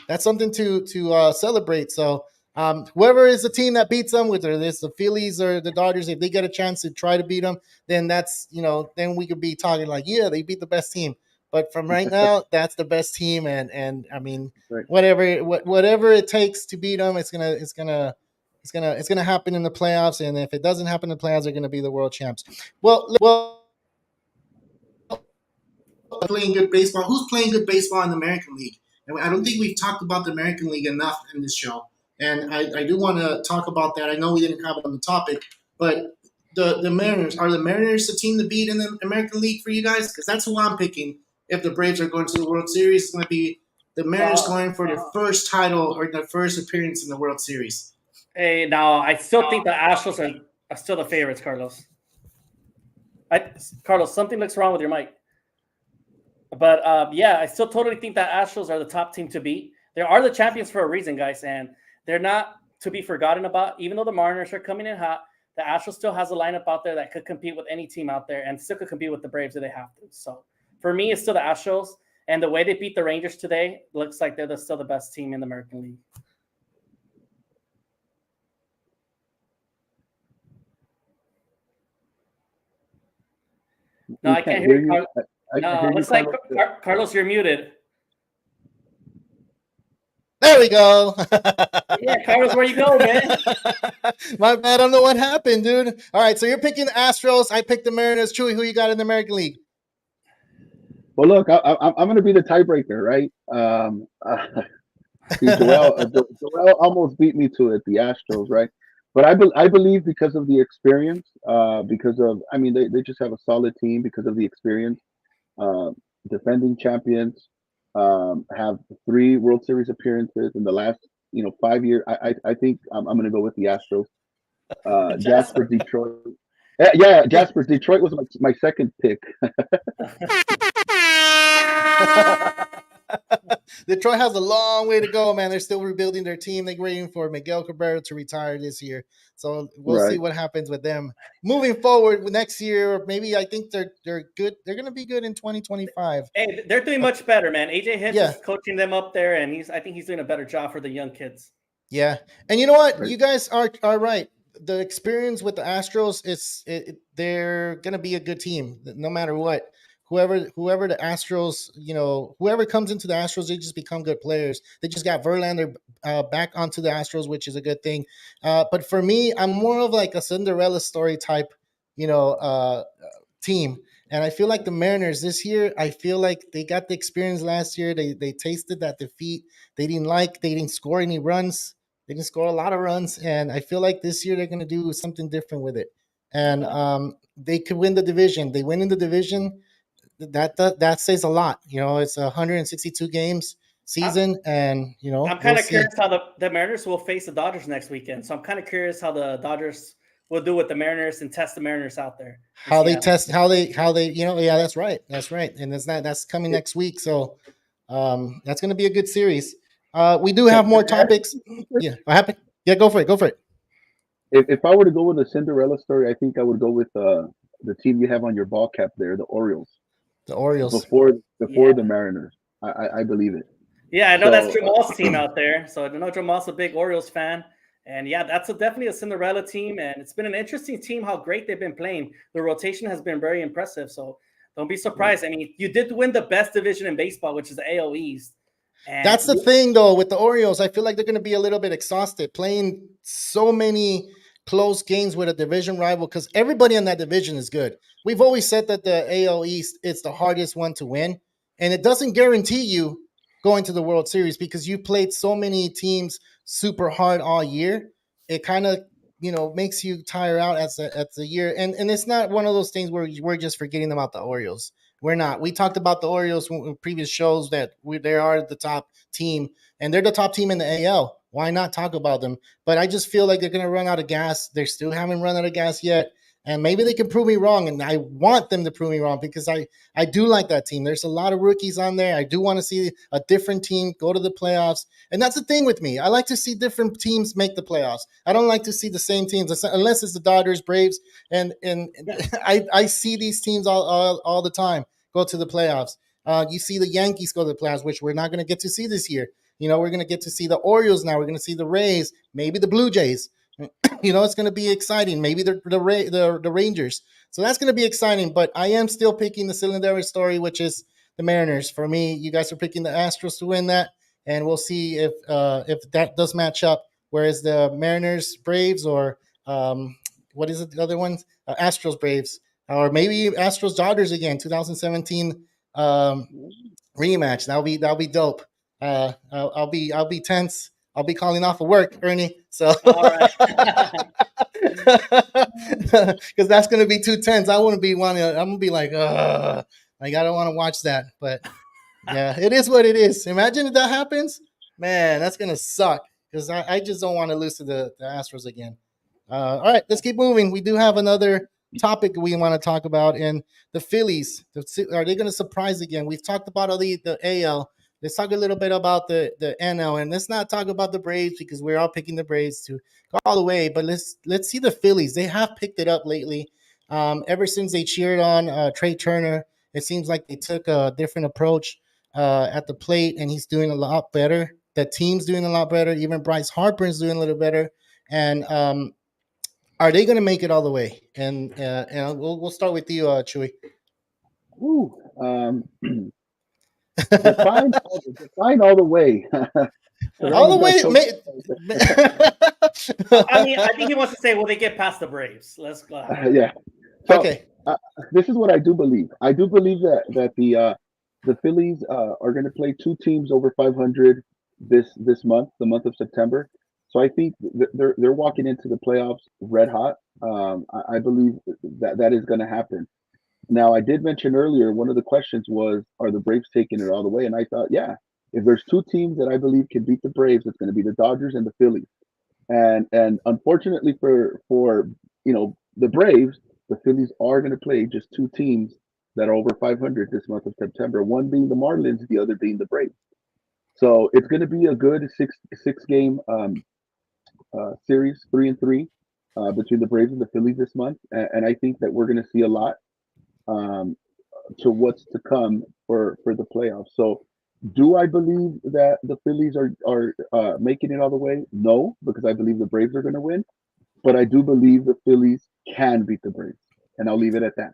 That's something to celebrate. So whoever is the team that beats them, whether it's the Phillies or the Dodgers, if they get a chance to try to beat them, then then we could be talking like, yeah, they beat the best team. But from right now, that's the best team, and I mean, Right. whatever it takes to beat them, it's gonna happen in the playoffs. And if it doesn't happen in the playoffs, they're gonna be the world champs. Well, playing good baseball. Who's playing good baseball in the American League? And I don't think we've talked about the American League enough in this show. And I do want to talk about that. I know we didn't have it on the topic, but the Mariners. Are the Mariners the team to beat in the American League for you guys? Because that's who I'm picking. If the Braves are going to the World Series, it's going to be the Mariners going for their first title or their first appearance in the World Series. Hey, now I still think the Astros are still the favorites, Carlos. Carlos, something looks wrong with your mic. But yeah, I still totally think that Astros are the top team to beat. They are the champions for a reason, guys, and they're not to be forgotten about. Even though the Mariners are coming in hot, the Astros still has a lineup out there that could compete with any team out there and still could compete with the Braves if they have to. So for me, it's still the Astros. And the way they beat the Rangers today looks like they're still the best team in the American League. No, I can't hear you. No, looks like Carlos, you're muted. There we go. Yeah, Carlos, where you go, man? My bad. I don't know what happened, dude. All right, so you're picking the Astros. I picked the Mariners. Chuy, who you got in the American League? Well, look, I'm going to be the tiebreaker, right? Joel almost beat me to it, the Astros, right? But I believe because of the experience, they just have a solid team because of the experience. Defending champions, have 3 World Series appearances in the last 5 years. I think I'm going to go with the Astros. Jasper, Detroit. Yeah, Jasper, Detroit was my second pick. Detroit has a long way to go, man. They're still rebuilding their team. They're waiting for Miguel Cabrera to retire this year. So we'll see what happens with them. Moving forward next year, maybe I think they're good. They're going to be good in 2025. Hey, they're doing much better, man. AJ Hinch is coaching them up there, and I think he's doing a better job for the young kids. Yeah. And you know what? You guys are right. The experience with the Astros they're going to be a good team no matter what. Whoever the Astros, whoever comes into the Astros, they just become good players. They just got Verlander back onto the Astros, which is a good thing. But for me, I'm more of like a Cinderella story type, team. And I feel like the Mariners this year, I feel like they got the experience last year. They tasted that defeat. They didn't score any runs. They didn't score a lot of runs. And I feel like this year they're going to do something different with it. And they could win the division. They win in the division. That says a lot. It's 162 games season, and I'm kind of curious how the Mariners will face the Dodgers next weekend. So I'm kind of curious how the Dodgers will do with the Mariners and test the Mariners out there. How they, yeah, that's right, and that's coming next week. So that's going to be a good series. We do have more topics. Yeah, what happened? Yeah, go for it. If I were to go with a Cinderella story, I think I would go with the team you have on your ball cap there, the Orioles. The Orioles before the Mariners. I believe it. Yeah, I know that's Jamal's team out there. So I know Jamal's a big Orioles fan. And yeah, that's definitely a Cinderella team. And it's been an interesting team how great they've been playing. The rotation has been very impressive. So don't be surprised. I mean, you did win the best division in baseball, which is the AL East. And that's the thing, though, with the Orioles. I feel like they're going to be a little bit exhausted playing so many close games with a division rival because everybody in that division is good. We've always said that the AL East is the hardest one to win, and it doesn't guarantee you going to the World Series because you played so many teams super hard all year. It kind of makes you tire out at the year, and it's not one of those things where we're just forgetting about the Orioles. We're not. We talked about the Orioles in previous shows that they are the top team, and they're the top team in the AL. Why not talk about them? But I just feel like they're going to run out of gas. They still haven't run out of gas yet. And maybe they can prove me wrong. And I want them to prove me wrong because I do like that team. There's a lot of rookies on there. I do want to see a different team go to the playoffs. And that's the thing with me. I like to see different teams make the playoffs. I don't like to see the same teams unless it's the Dodgers, Braves. And I see these teams all the time go to the playoffs. You see the Yankees go to the playoffs, which we're not going to get to see this year. We're going to get to see the Orioles now. We're going to see the Rays, maybe the Blue Jays. It's going to be exciting. Maybe the Rangers. So that's going to be exciting. But I am still picking the Cinderella story, which is the Mariners. For me, you guys are picking the Astros to win that, and we'll see if that does match up. Whereas the Mariners, Braves, or what is it? The other ones, Astros, Braves, or maybe Astros, Dodgers again, 2017 rematch. That'll be dope. I'll be tense. I'll be calling off of work, Ernie. So all right. because that's gonna be too tense. I wouldn't be wanting. I'm gonna be like I don't want to watch that. But yeah, it is what it is. Imagine if that happens, man. That's gonna suck because I just don't want to lose to the Astros again. All right, let's keep moving. We do have another topic we want to talk about, and the Phillies. Are they going to surprise again? We've talked about all the AL. Let's talk a little bit about the NL, and let's not talk about the Braves because we're all picking the Braves to go all the way. But let's see the Phillies. They have picked it up lately. Ever since they cheered on Trey Turner, it seems like they took a different approach at the plate, and he's doing a lot better. The team's doing a lot better. Even Bryce Harper's doing a little better. And are they going to make it all the way? And we'll start with you, Chuy. Ooh, define all the way. 'Cause I All the just got way. choked I mean, I think he wants to say, "Will they get past the Braves?" Let's go. yeah. So Okay. this is what I do believe. I do believe that the Phillies are going to play two teams over 500 this month, the month of September. So I think they're walking into the playoffs red hot. I believe that is going to happen. Now, I did mention earlier, one of the questions was, are the Braves taking it all the way? And I thought, yeah, if there's two teams that I believe can beat the Braves, it's going to be the Dodgers and the Phillies. And unfortunately for the Braves, the Phillies are going to play just two teams that are over 500 this month of September. One being the Marlins, the other being the Braves. So it's going to be a good six game series, 3-3, between the Braves and the Phillies this month. And I think that we're going to see a lot um, to what's to come for the playoffs. So, do I believe that the Phillies are making it all the way? No, because I believe the Braves are going to win. But I do believe the Phillies can beat the Braves, and I'll leave it at that.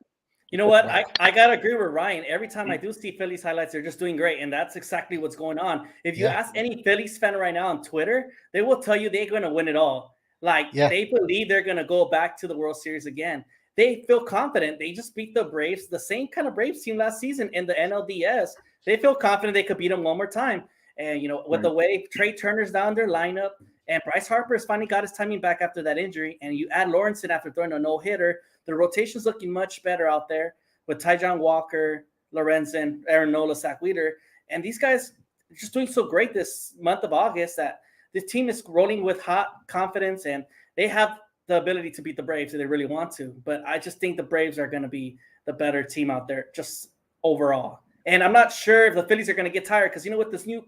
You know what? I gotta agree with Ryan. Every time I do see Phillies highlights, they're just doing great, and that's exactly what's going on. If you Yeah. ask any Phillies fan right now on Twitter, they will tell you they're gonna win it all. Like Yeah. they believe they're gonna go back to the World Series again. They feel confident. They just beat the Braves, the same kind of Braves team last season in the NLDS. They feel confident they could beat them one more time. And with the way Trey Turner's down their lineup, and Bryce Harper has finally got his timing back after that injury, and you add Lawrence in after throwing a no-hitter, the rotation's looking much better out there with Tyjon Walker, Lorenzen, Aaron Nola, Zach Wheeler. And these guys are just doing so great this month of August that this team is rolling with hot confidence, and they have the ability to beat the Braves if they really want to. But I just think the Braves are going to be the better team out there just overall. And I'm not sure if the Phillies are going to get tired because, with this new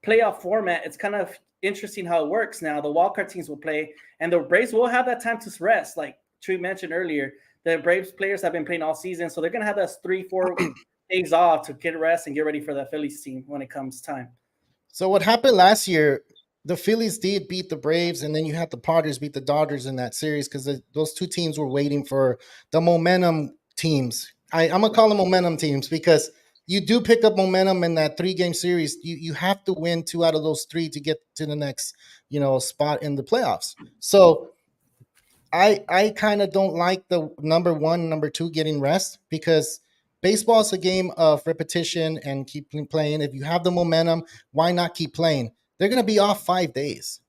playoff format, it's kind of interesting how it works now. The wildcard teams will play, and the Braves will have that time to rest. Like Chuy mentioned earlier, the Braves players have been playing all season, so they're going to have those 3-4 days off to get rest and get ready for the Phillies team when it comes time. So what happened last year? The Phillies did beat the Braves, and then you had the Padres beat the Dodgers in that series because those two teams were waiting for the momentum teams. I'm gonna call them momentum teams because you do pick up momentum in that 3-game series. You have to win 2 out of those 3 to get to the next spot in the playoffs. So I kind of don't like the number 1, number 2 getting rest because baseball is a game of repetition and keep playing. If you have the momentum, why not keep playing? They're going to be off 5 days.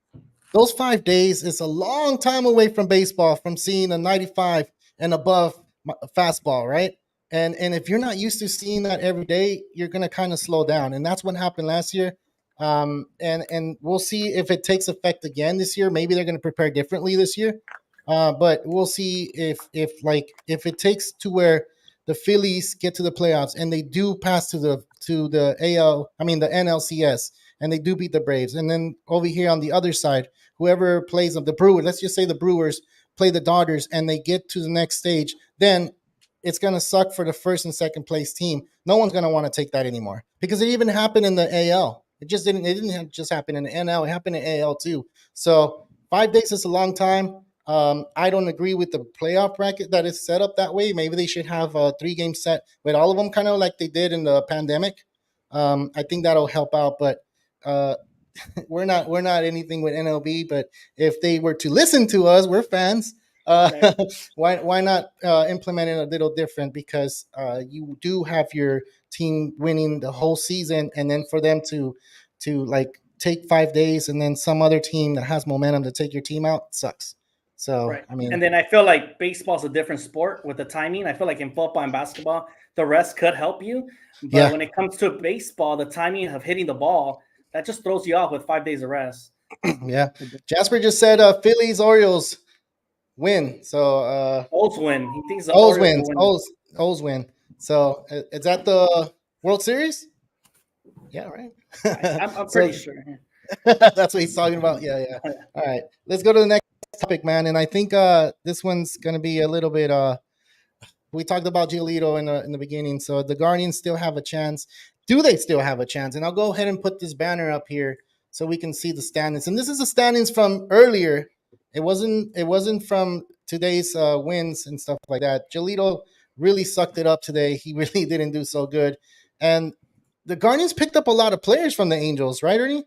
Those 5 days is a long time away from baseball, from seeing a 95 and above fastball, right? And if you're not used to seeing that every day, you're going to kind of slow down. And that's what happened last year. And we'll see if it takes effect again this year. Maybe they're going to prepare differently this year. But we'll see if it takes to where the Phillies get to the playoffs and they do pass to the the NLCS, and they do beat the Braves. And then over here on the other side, whoever plays them, the Brewers, let's just say the Brewers play the Dodgers and they get to the next stage, then it's going to suck for the first and second place team. No one's going to want to take that anymore because it even happened in the AL. It didn't just happen in the NL. It happened in AL too. So 5 days is a long time. I don't agree with the playoff bracket that is set up that way. Maybe they should have a 3-game set with all of them, kind of like they did in the pandemic. I think that'll help out. But we're not anything with MLB. But if they were to listen to us, we're fans. Okay. Why not implement it a little different? Because you do have your team winning the whole season, and then for them to like take 5 days, and then some other team that has momentum to take your team out sucks. So Right. I mean, And then I feel like baseball's a different sport with the timing. I feel like in football and basketball, the rest could help you. But yeah, when it comes to baseball, the timing of hitting the ball, that just throws you off with 5 days of rest. yeah. Jasper just said Phillies Orioles win. So O's win. He thinks the O's Orioles wins. will win. O's win. So is that the World Series? Yeah, right. I'm So pretty sure. that's what he's talking about. Yeah, yeah. All right, let's go to the next topic, man. And I think this one's gonna be a little bit. We talked about Giolito in the beginning, so the Guardians still have a chance. Do they still have a chance? And I'll go ahead and put this banner up here so we can see the standings. And this is the standings from earlier. It wasn't from today's wins and stuff like that. Giolito really sucked it up today. He really didn't do so good. And the Guardians picked up a lot of players from the Angels, right, Ernie?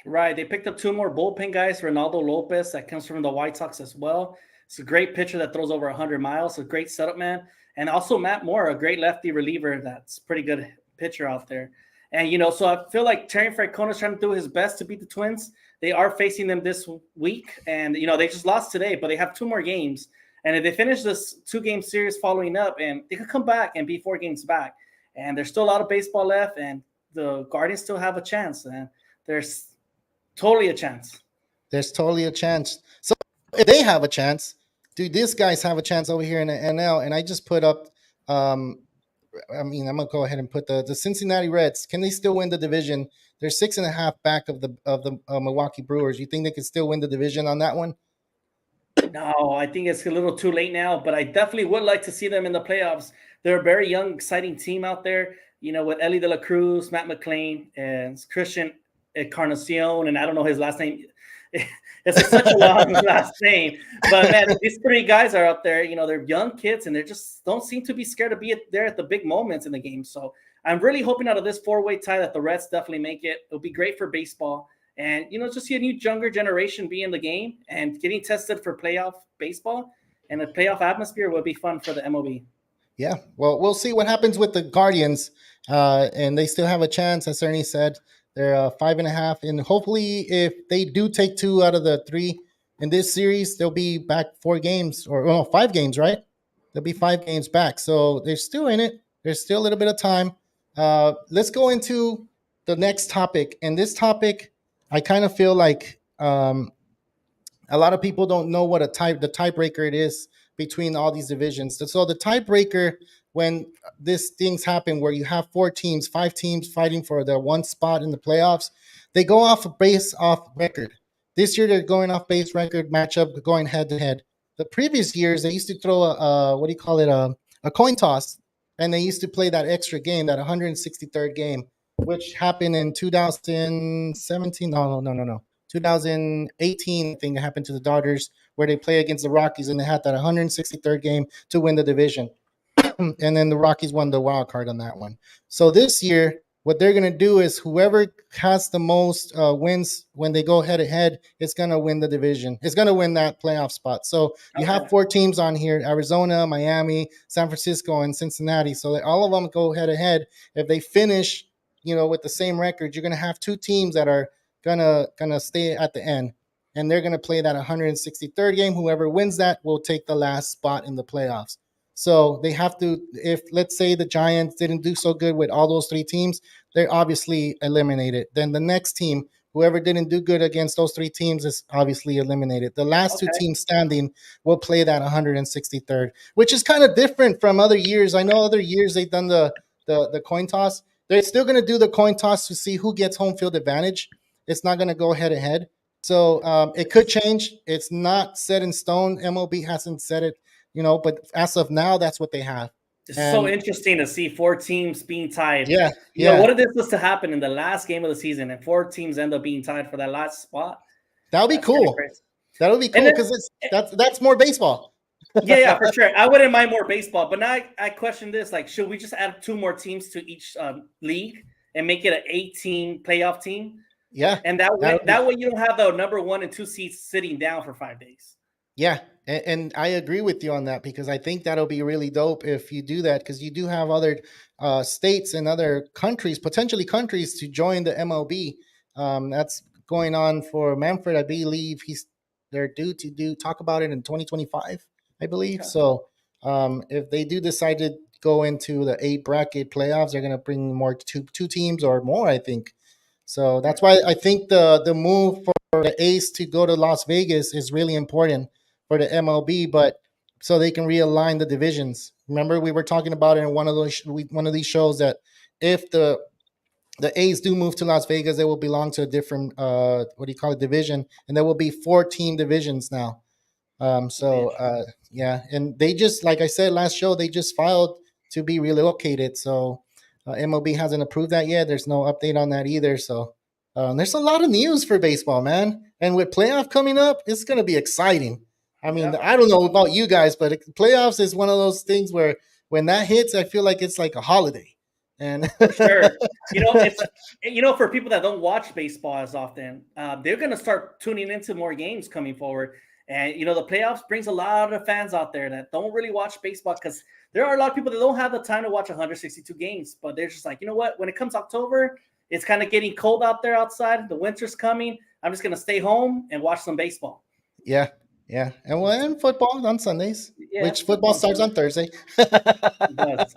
Right. They picked up 2 more bullpen guys. Ronaldo Lopez, that comes from the White Sox as well. It's a great pitcher that throws over 100 miles. A great setup man. And also Matt Moore, a great lefty reliever. That's pretty good pitcher out there. And, so I feel like Terry Francona's trying to do his best to beat the Twins. They are facing them this week. And, they just lost today, but they have 2 more games. And if they finish this 2-game series following up, and they could come back and be 4 games back. And there's still a lot of baseball left. And the Guardians still have a chance. And there's totally a chance. There's totally a chance. So if they have a chance, do these guys have a chance over here in the NL? And I just put up, I'm gonna go ahead and put the Cincinnati Reds. Can they still win the division? They're 6.5 back of the Milwaukee Brewers. You think they can still win the division on that one? No, I think it's a little too late now, but I definitely would like to see them in the playoffs. They're a very young, exciting team out there, with Ellie De La Cruz, Matt McClain, and Christian Encarnacion, and I don't know his last name. It's like such a long last name. But, man, these 3 guys are out there. They're young kids, and they just don't seem to be scared to be there at the big moments in the game. So I'm really hoping out of this 4-way tie that the Reds definitely make it. It'll be great for baseball. And, just see a new younger generation be in the game and getting tested for playoff baseball. And a playoff atmosphere will be fun for the MLB. Yeah, well, we'll see what happens with the Guardians. And they still have a chance, as Ernie said. They're 5.5. And hopefully, if they do take 2 out of the 3 in this series, they'll be back 4 games or 5 games, right? They'll be 5 games back. So they're still in it. There's still a little bit of time. Let's go into the next topic. And this topic, I kind of feel like a lot of people don't know what the tiebreaker it is between all these divisions. So the tiebreaker, when these things happen where you have 4 teams, 5 teams fighting for the one spot in the playoffs, they go off record. This year they're going off base record matchup, going head to head. The previous years they used to throw a coin toss, and they used to play that extra game, that 163rd game, which happened in 2017. No. 2018 thing that happened to the Dodgers, where they play against the Rockies, and they had that 163rd game to win the division. And then the Rockies won the wild card on that one. So this year, what they're going to do is whoever has the most wins when they go head to head is going to win the division. It's going to win that playoff spot. So you have 4 teams on here: Arizona, Miami, San Francisco, and Cincinnati. So all of them go head to head. If they finish, with the same record, you're going to have 2 teams that are gonna stay at the end, and they're gonna play that 163rd game. Whoever wins that will take the last spot in the playoffs. So they have to, if let's say the Giants didn't do so good with all those 3 teams, they're obviously eliminated. Then the next team, whoever didn't do good against those 3 teams, is obviously eliminated. The last 2 teams standing will play that 163rd, which is kind of different from other years. I know other years they've done the coin toss. They're still going to do the coin toss to see who gets home field advantage. It's not going to go head to head. So it could change. It's not set in stone. MLB hasn't said it, but as of now, that's what they have. It's so interesting to see 4 teams being tied. Yeah. What if this was to happen in the last game of the season and 4 teams end up being tied for that last spot? That would be cool. That would be cool because that's more baseball. Yeah, for sure. I wouldn't mind more baseball, but now I question this: like, should we just add 2 more teams to each league and make it an 8-team playoff team? Yeah, and that way you don't have the number 1 and 2 seeds sitting down for 5 days. Yeah, and I agree with you on that because I think that'll be really dope if you do that, because you do have other states and other countries, potentially countries, to join the MLB. That's going on for Manfred. I believe he's they're due to talk about it in 2025, I believe. Okay. So if they do decide to go into the 8 bracket playoffs, they're going to bring more two teams or more, I think. So that's why I think the move for the A's to go to Las Vegas is really important for the MLB, but so they can realign the divisions. Remember, we were talking about it in one of these shows that if the A's do move to Las Vegas, they will belong to a different what do you call it, division, and there will be 4 team divisions now. Yeah, and they just, like I said last show, they just filed to be relocated. So MLB hasn't approved that yet. There's no update on that either. So there's a lot of news for baseball, man. And with playoff coming up, it's going to be exciting. I mean, Yeah. I don't know about you guys, but playoffs is one of those things where when that hits, I feel like it's like a holiday. And For sure. It's for people that don't watch baseball as often, they're going to start tuning into more games coming forward. And the playoffs brings a lot of fans out there that don't really watch baseball, because there are a lot of people that don't have the time to watch 162 games. But they're just like, you know what? When it comes October, it's kind of getting cold out there outside. The winter's coming. I'm just going to stay home and watch some baseball. yeah, and football on Sundays, Yeah, which football starts on Thursday. It does.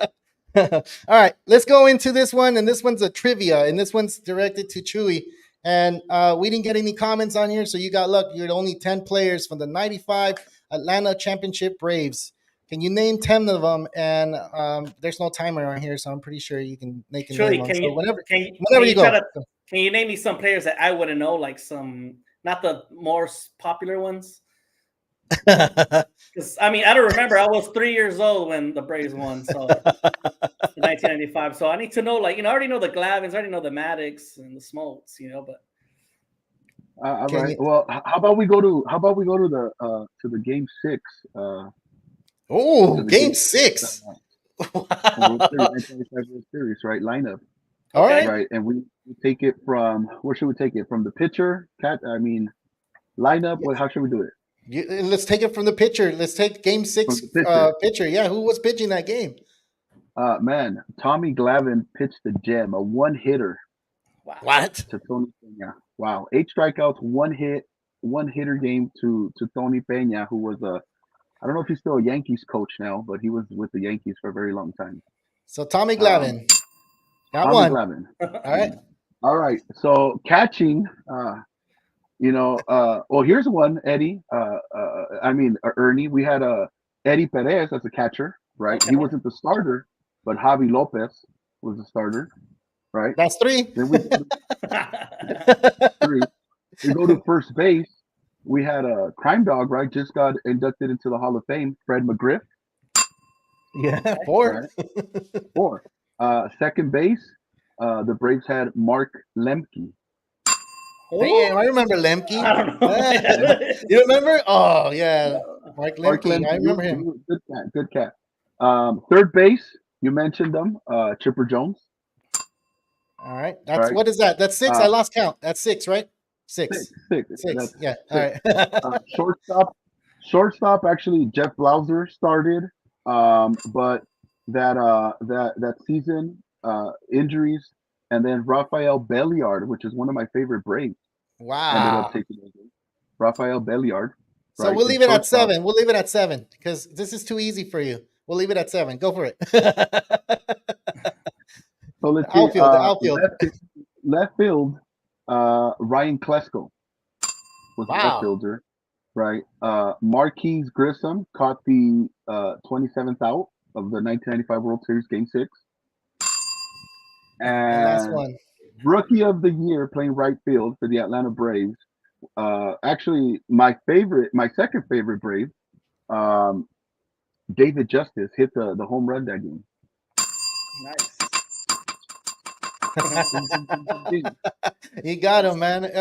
All right, let's go into this one, and this one's a trivia, and this one's directed to Chuy. And we didn't get any comments on here, so you got luck. You're only 10 players from the '95 Atlanta Championship Braves. Can you name 10 of them? And there's no timer on here, so I'm pretty sure you can make a name. Can So you, whenever can you go. Can you name me some players that I wouldn't know, like some, not the more popular ones? Because I don't remember. I was 3 years old when the Braves won, so 1995. So I need to know, I already know the Glavins, I already know the Maddox and the Smoltz, but All right. Well, how about we go to the game 6? Game 6. World Series, right? Lineup. All right. Right, and we take it from, where should we take it from? The pitcher, lineup. Yeah. How should we do it? Let's take it from the pitcher. Let's take game 6 pitcher. Yeah, who was pitching that game? Man, Tommy Glavine pitched the gem, a one hitter. Wow. What? To Tony Pena. Wow, 8 strikeouts, one hitter game to Tony Pena, who was I don't know if he's still a Yankees coach now, but he was with the Yankees for a very long time. So Tommy Glavine. Got Tommy one. Glavine. All right. So catching, well, here's one, Eddie. Ernie. We had Eddie Perez as a catcher, right? Okay. He wasn't the starter, but Javi Lopez was the starter, right? That's 3. Then we 3. We go to first base. We had a crime dog, right? Just got inducted into the Hall of Fame, Fred McGriff. Yeah, 4. Right? 4. Second base, the Braves had Mark Lemke. Damn, I remember Lemke. I don't know. You remember? Oh, yeah. Mark Lemke. I remember him. Good cat. Third base, you mentioned them, Chipper Jones. All right. What is that? That's 6. I lost count. That's 6, right? 6. 6. Yeah. 6. All right. Shortstop. Actually, Jeff Blauser started, but that season, injuries, and then Rafael Belliard, which is one of my favorite Braves. Wow. Ended up taking over. Rafael Belliard. So we'll leave it at 7. We'll leave it at 7 because this is too easy for you. We'll leave it at 7. Go for it. So let's see. The outfield. Left field, Ryan Klesko was the left fielder, right? Marquise Grissom caught the 27th out of the 1995 World Series Game 6. And last one. Rookie of the Year playing right field for the Atlanta Braves. Actually, my second favorite Brave, David Justice hit the home run that game. Nice. You got him, man.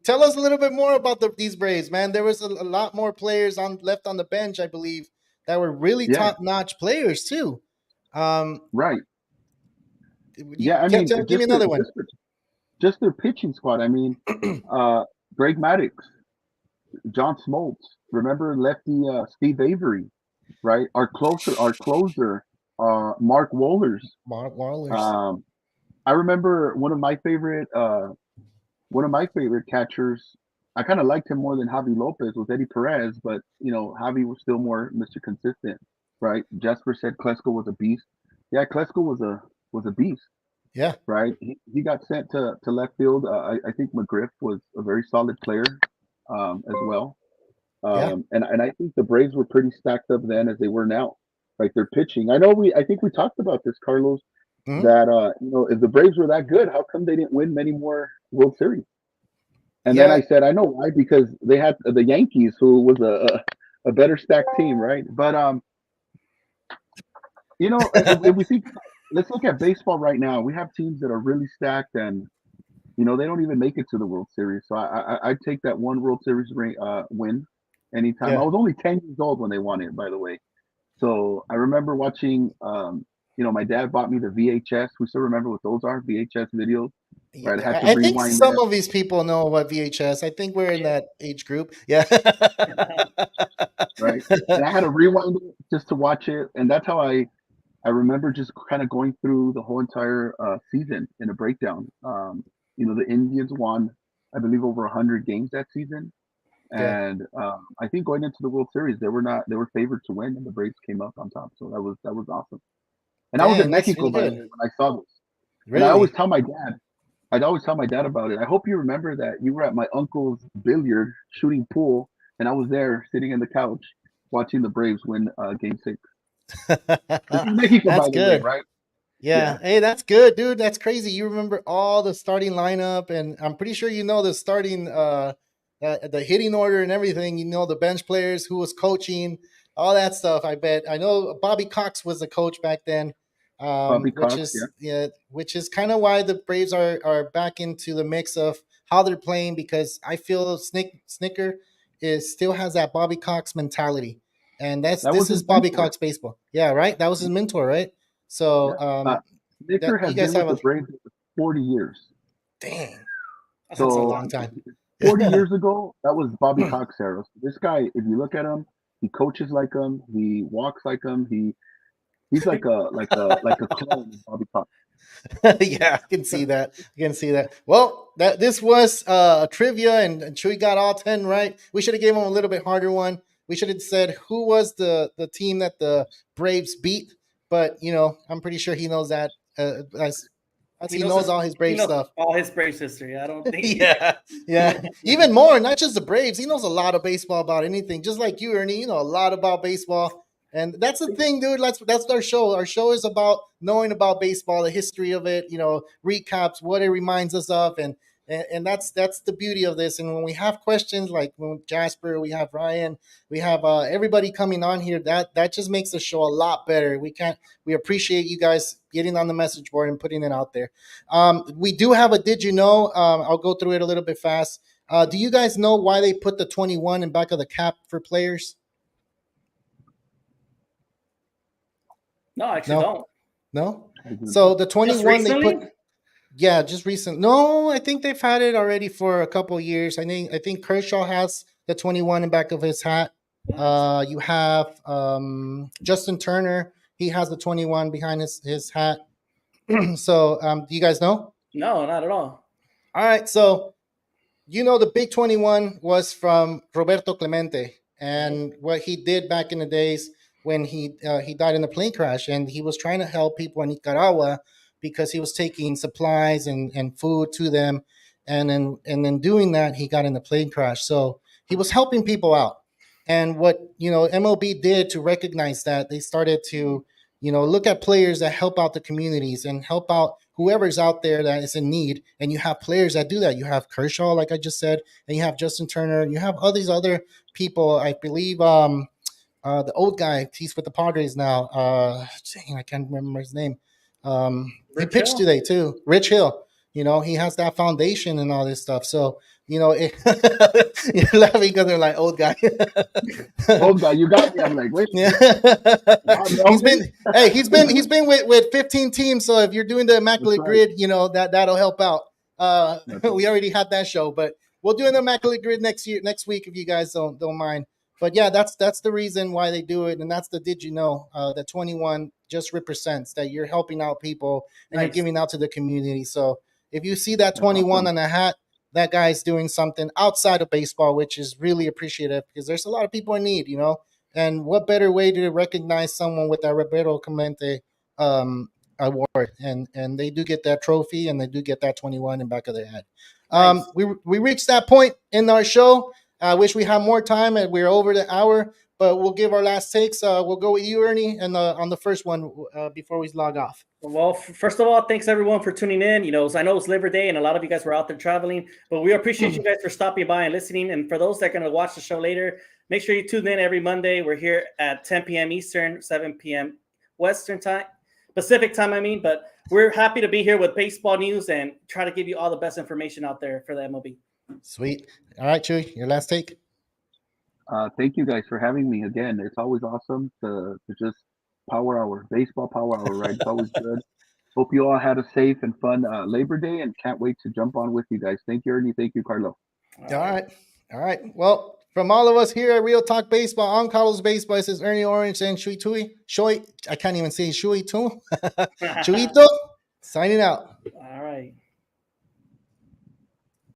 Tell us a little bit more about these Braves, man. There was a lot more players left on the bench, I believe, that were really top-notch players too. Right. Yeah, give me another one. Just their pitching squad. I mean, Greg Maddux, John Smoltz. Remember lefty Steve Avery, right? Our closer, Mark Wohlers. I remember one of my favorite catchers I kind of liked him more than Javi Lopez with Eddie Perez, but Javi was still more Mr. Consistent, right? Jasper said Klesko was a beast. Yeah, Klesko was a beast, Yeah, right? He got sent to left field. I think McGriff was a very solid player as well. yeah. And I think the Braves were pretty stacked up then as they were now. Like their pitching. I think we talked about this, Carlos, Mhm. that if the Braves were that good, how come they didn't win many more World Series? And then I Yeah, said, I know why, because they had the Yankees, who was a better stacked team, right? But if we think, let's look at baseball right now. We have teams that are really stacked, and they don't even make it to the World Series. So I'd take that one World Series win anytime. I yeah. was only 10 years old when they won it, by the way. So I remember watching. My dad bought me the VHS. We still remember what those are, VHS videos, Yeah, right? I had to I think rewind some them, of these people know about VHS. I think we're in Yeah. that age group. Yeah. right? And I had to rewind it just to watch it, and that's how I remember just kind of going through the whole entire season in a breakdown. The Indians won, I believe, over 100 games that season, Yeah. and I think going into the World Series, they were favored to win, and the Braves came up on top. So that was awesome. And I was in Dang, that's Mexico, really by the way, good. when I saw this. And Really? I'd always tell my dad about it. I hope you remember that you were at my uncle's billiard shooting pool, and I was there sitting in the couch watching the Braves win Game 6. This is Mexico, That's by the way, good. right? Yeah. Yeah. Hey, that's good, dude. That's crazy. You remember all the starting lineup, and I'm pretty sure you know the starting the hitting order and everything. You know the bench players, who was coaching, all that stuff. I bet. I know Bobby Cox was the coach back then. Bobby Which Cox, yeah. is, yeah, which is kind of why the Braves are back into the mix of how they're playing, because I feel Snicker is still has that Bobby Cox mentality, and That was this his is Bobby mentor. Cox baseball. Yeah, right. That was his mentor, right? Yeah. So Snicker that has you guys been have with the a Braves for 40 years. dang. That's a So long time. 40 years ago, that was Bobby Cox era. So this guy, if you look at him, he coaches like him, he walks like him, he's like a clone of Bobby Cox. Yeah, I can see that. I can see that. Well, this was trivia, and Chuy got all 10 right. We should have given him a little bit harder one. We should have said who was the team that the Braves beat. But I'm pretty sure he knows that as He he knows knows all his he Brave knows stuff. all his Braves history. I don't think. Yeah, yeah. Even more, not just the Braves. He knows a lot of baseball about anything. Just like you, Ernie, you know a lot about baseball. And that's the thing, dude. That's our show. Our show is about knowing about baseball, the history of it, recaps, what it reminds us of, and that's the beauty of this. And when we have questions like when Jasper, we have Ryan, we have everybody coming on here, that just makes the show a lot better. We appreciate you guys getting on the message board and putting it out there. We do have a did you know? I'll go through it a little bit fast. Do you guys know why they put the 21 in back of the cap for players? No, I actually No, don't. no. I do. So the Just 21 they put, recently? yeah, just recent. No, I think they've had it already for a couple of years. I think Kershaw has the 21 in back of his hat. What? You have Justin Turner. He has the 21 behind his hat. So do you guys know? No, not at all. All right. So the Big 21 was from Roberto Clemente, Okay. and what he did back in the days when he died in a plane crash, and he was trying to help people in Nicaragua because he was taking supplies and food to them, and then doing that he got in the plane crash. So he was helping people out, and what MLB did to recognize that, they started to look at players that help out the communities and help out whoever's out there that is in need. And you have players that do that. You have Kershaw, like I just said, and you have Justin Turner. You have all these other people. I believe the old guy, he's with the Padres now. Dang, I can't remember his name. He Rich pitched Hill? today too. Rich Hill. He has that foundation and all this stuff. So you're laughing because they're like old guy. Old guy, you got me. I'm like, wait, Yeah, know he's been. me? Hey, he's been with 15 teams. So if you're doing the That's immaculate right. grid, that'll help out. That's right. We already had that show, but we'll do an immaculate grid next week if you guys don't mind. But yeah, that's the reason why they do it, and that's the did you know? The 21 just represents that you're helping out people and you're Nice. giving out to the community. So if you see that That's 21 awesome. on a hat, that guy's doing something outside of baseball, which is really appreciative because there's a lot of people in need, you know. And what better way to recognize someone with that Roberto Clemente award? And they do get that trophy, and they do get that 21 in back of their head. Nice. We reached that point in our show. I wish we had more time, and we're over the hour. But we'll give our last takes. We'll go with you, Ernie, and on the first one before we log off. Well, first of all, thanks everyone for tuning in. You know, I know it's Labor Day, and a lot of you guys were out there traveling, but we appreciate you guys for stopping by and listening. And for those that are going to watch the show later, make sure you tune in every Monday. We're here at 10 p.m. Eastern, 7 p.m. Western time, Pacific time, I mean. But we're happy to be here with baseball news and try to give you all the best information out there for the MLB. Sweet. All right, Chuy, your last take. Thank you guys for having me again. It's always awesome to just baseball power hour, right? It's always good. Hope you all had a safe and fun Labor Day, and can't wait to jump on with you guys. Thank you, Ernie. Thank you, Carlo. All right. Well, from all of us here at Real Talk Baseball on Carlos Baseball, this is Ernie Orange and Chuy. I can't even say Chuy too. Chuyito, signing out. All right.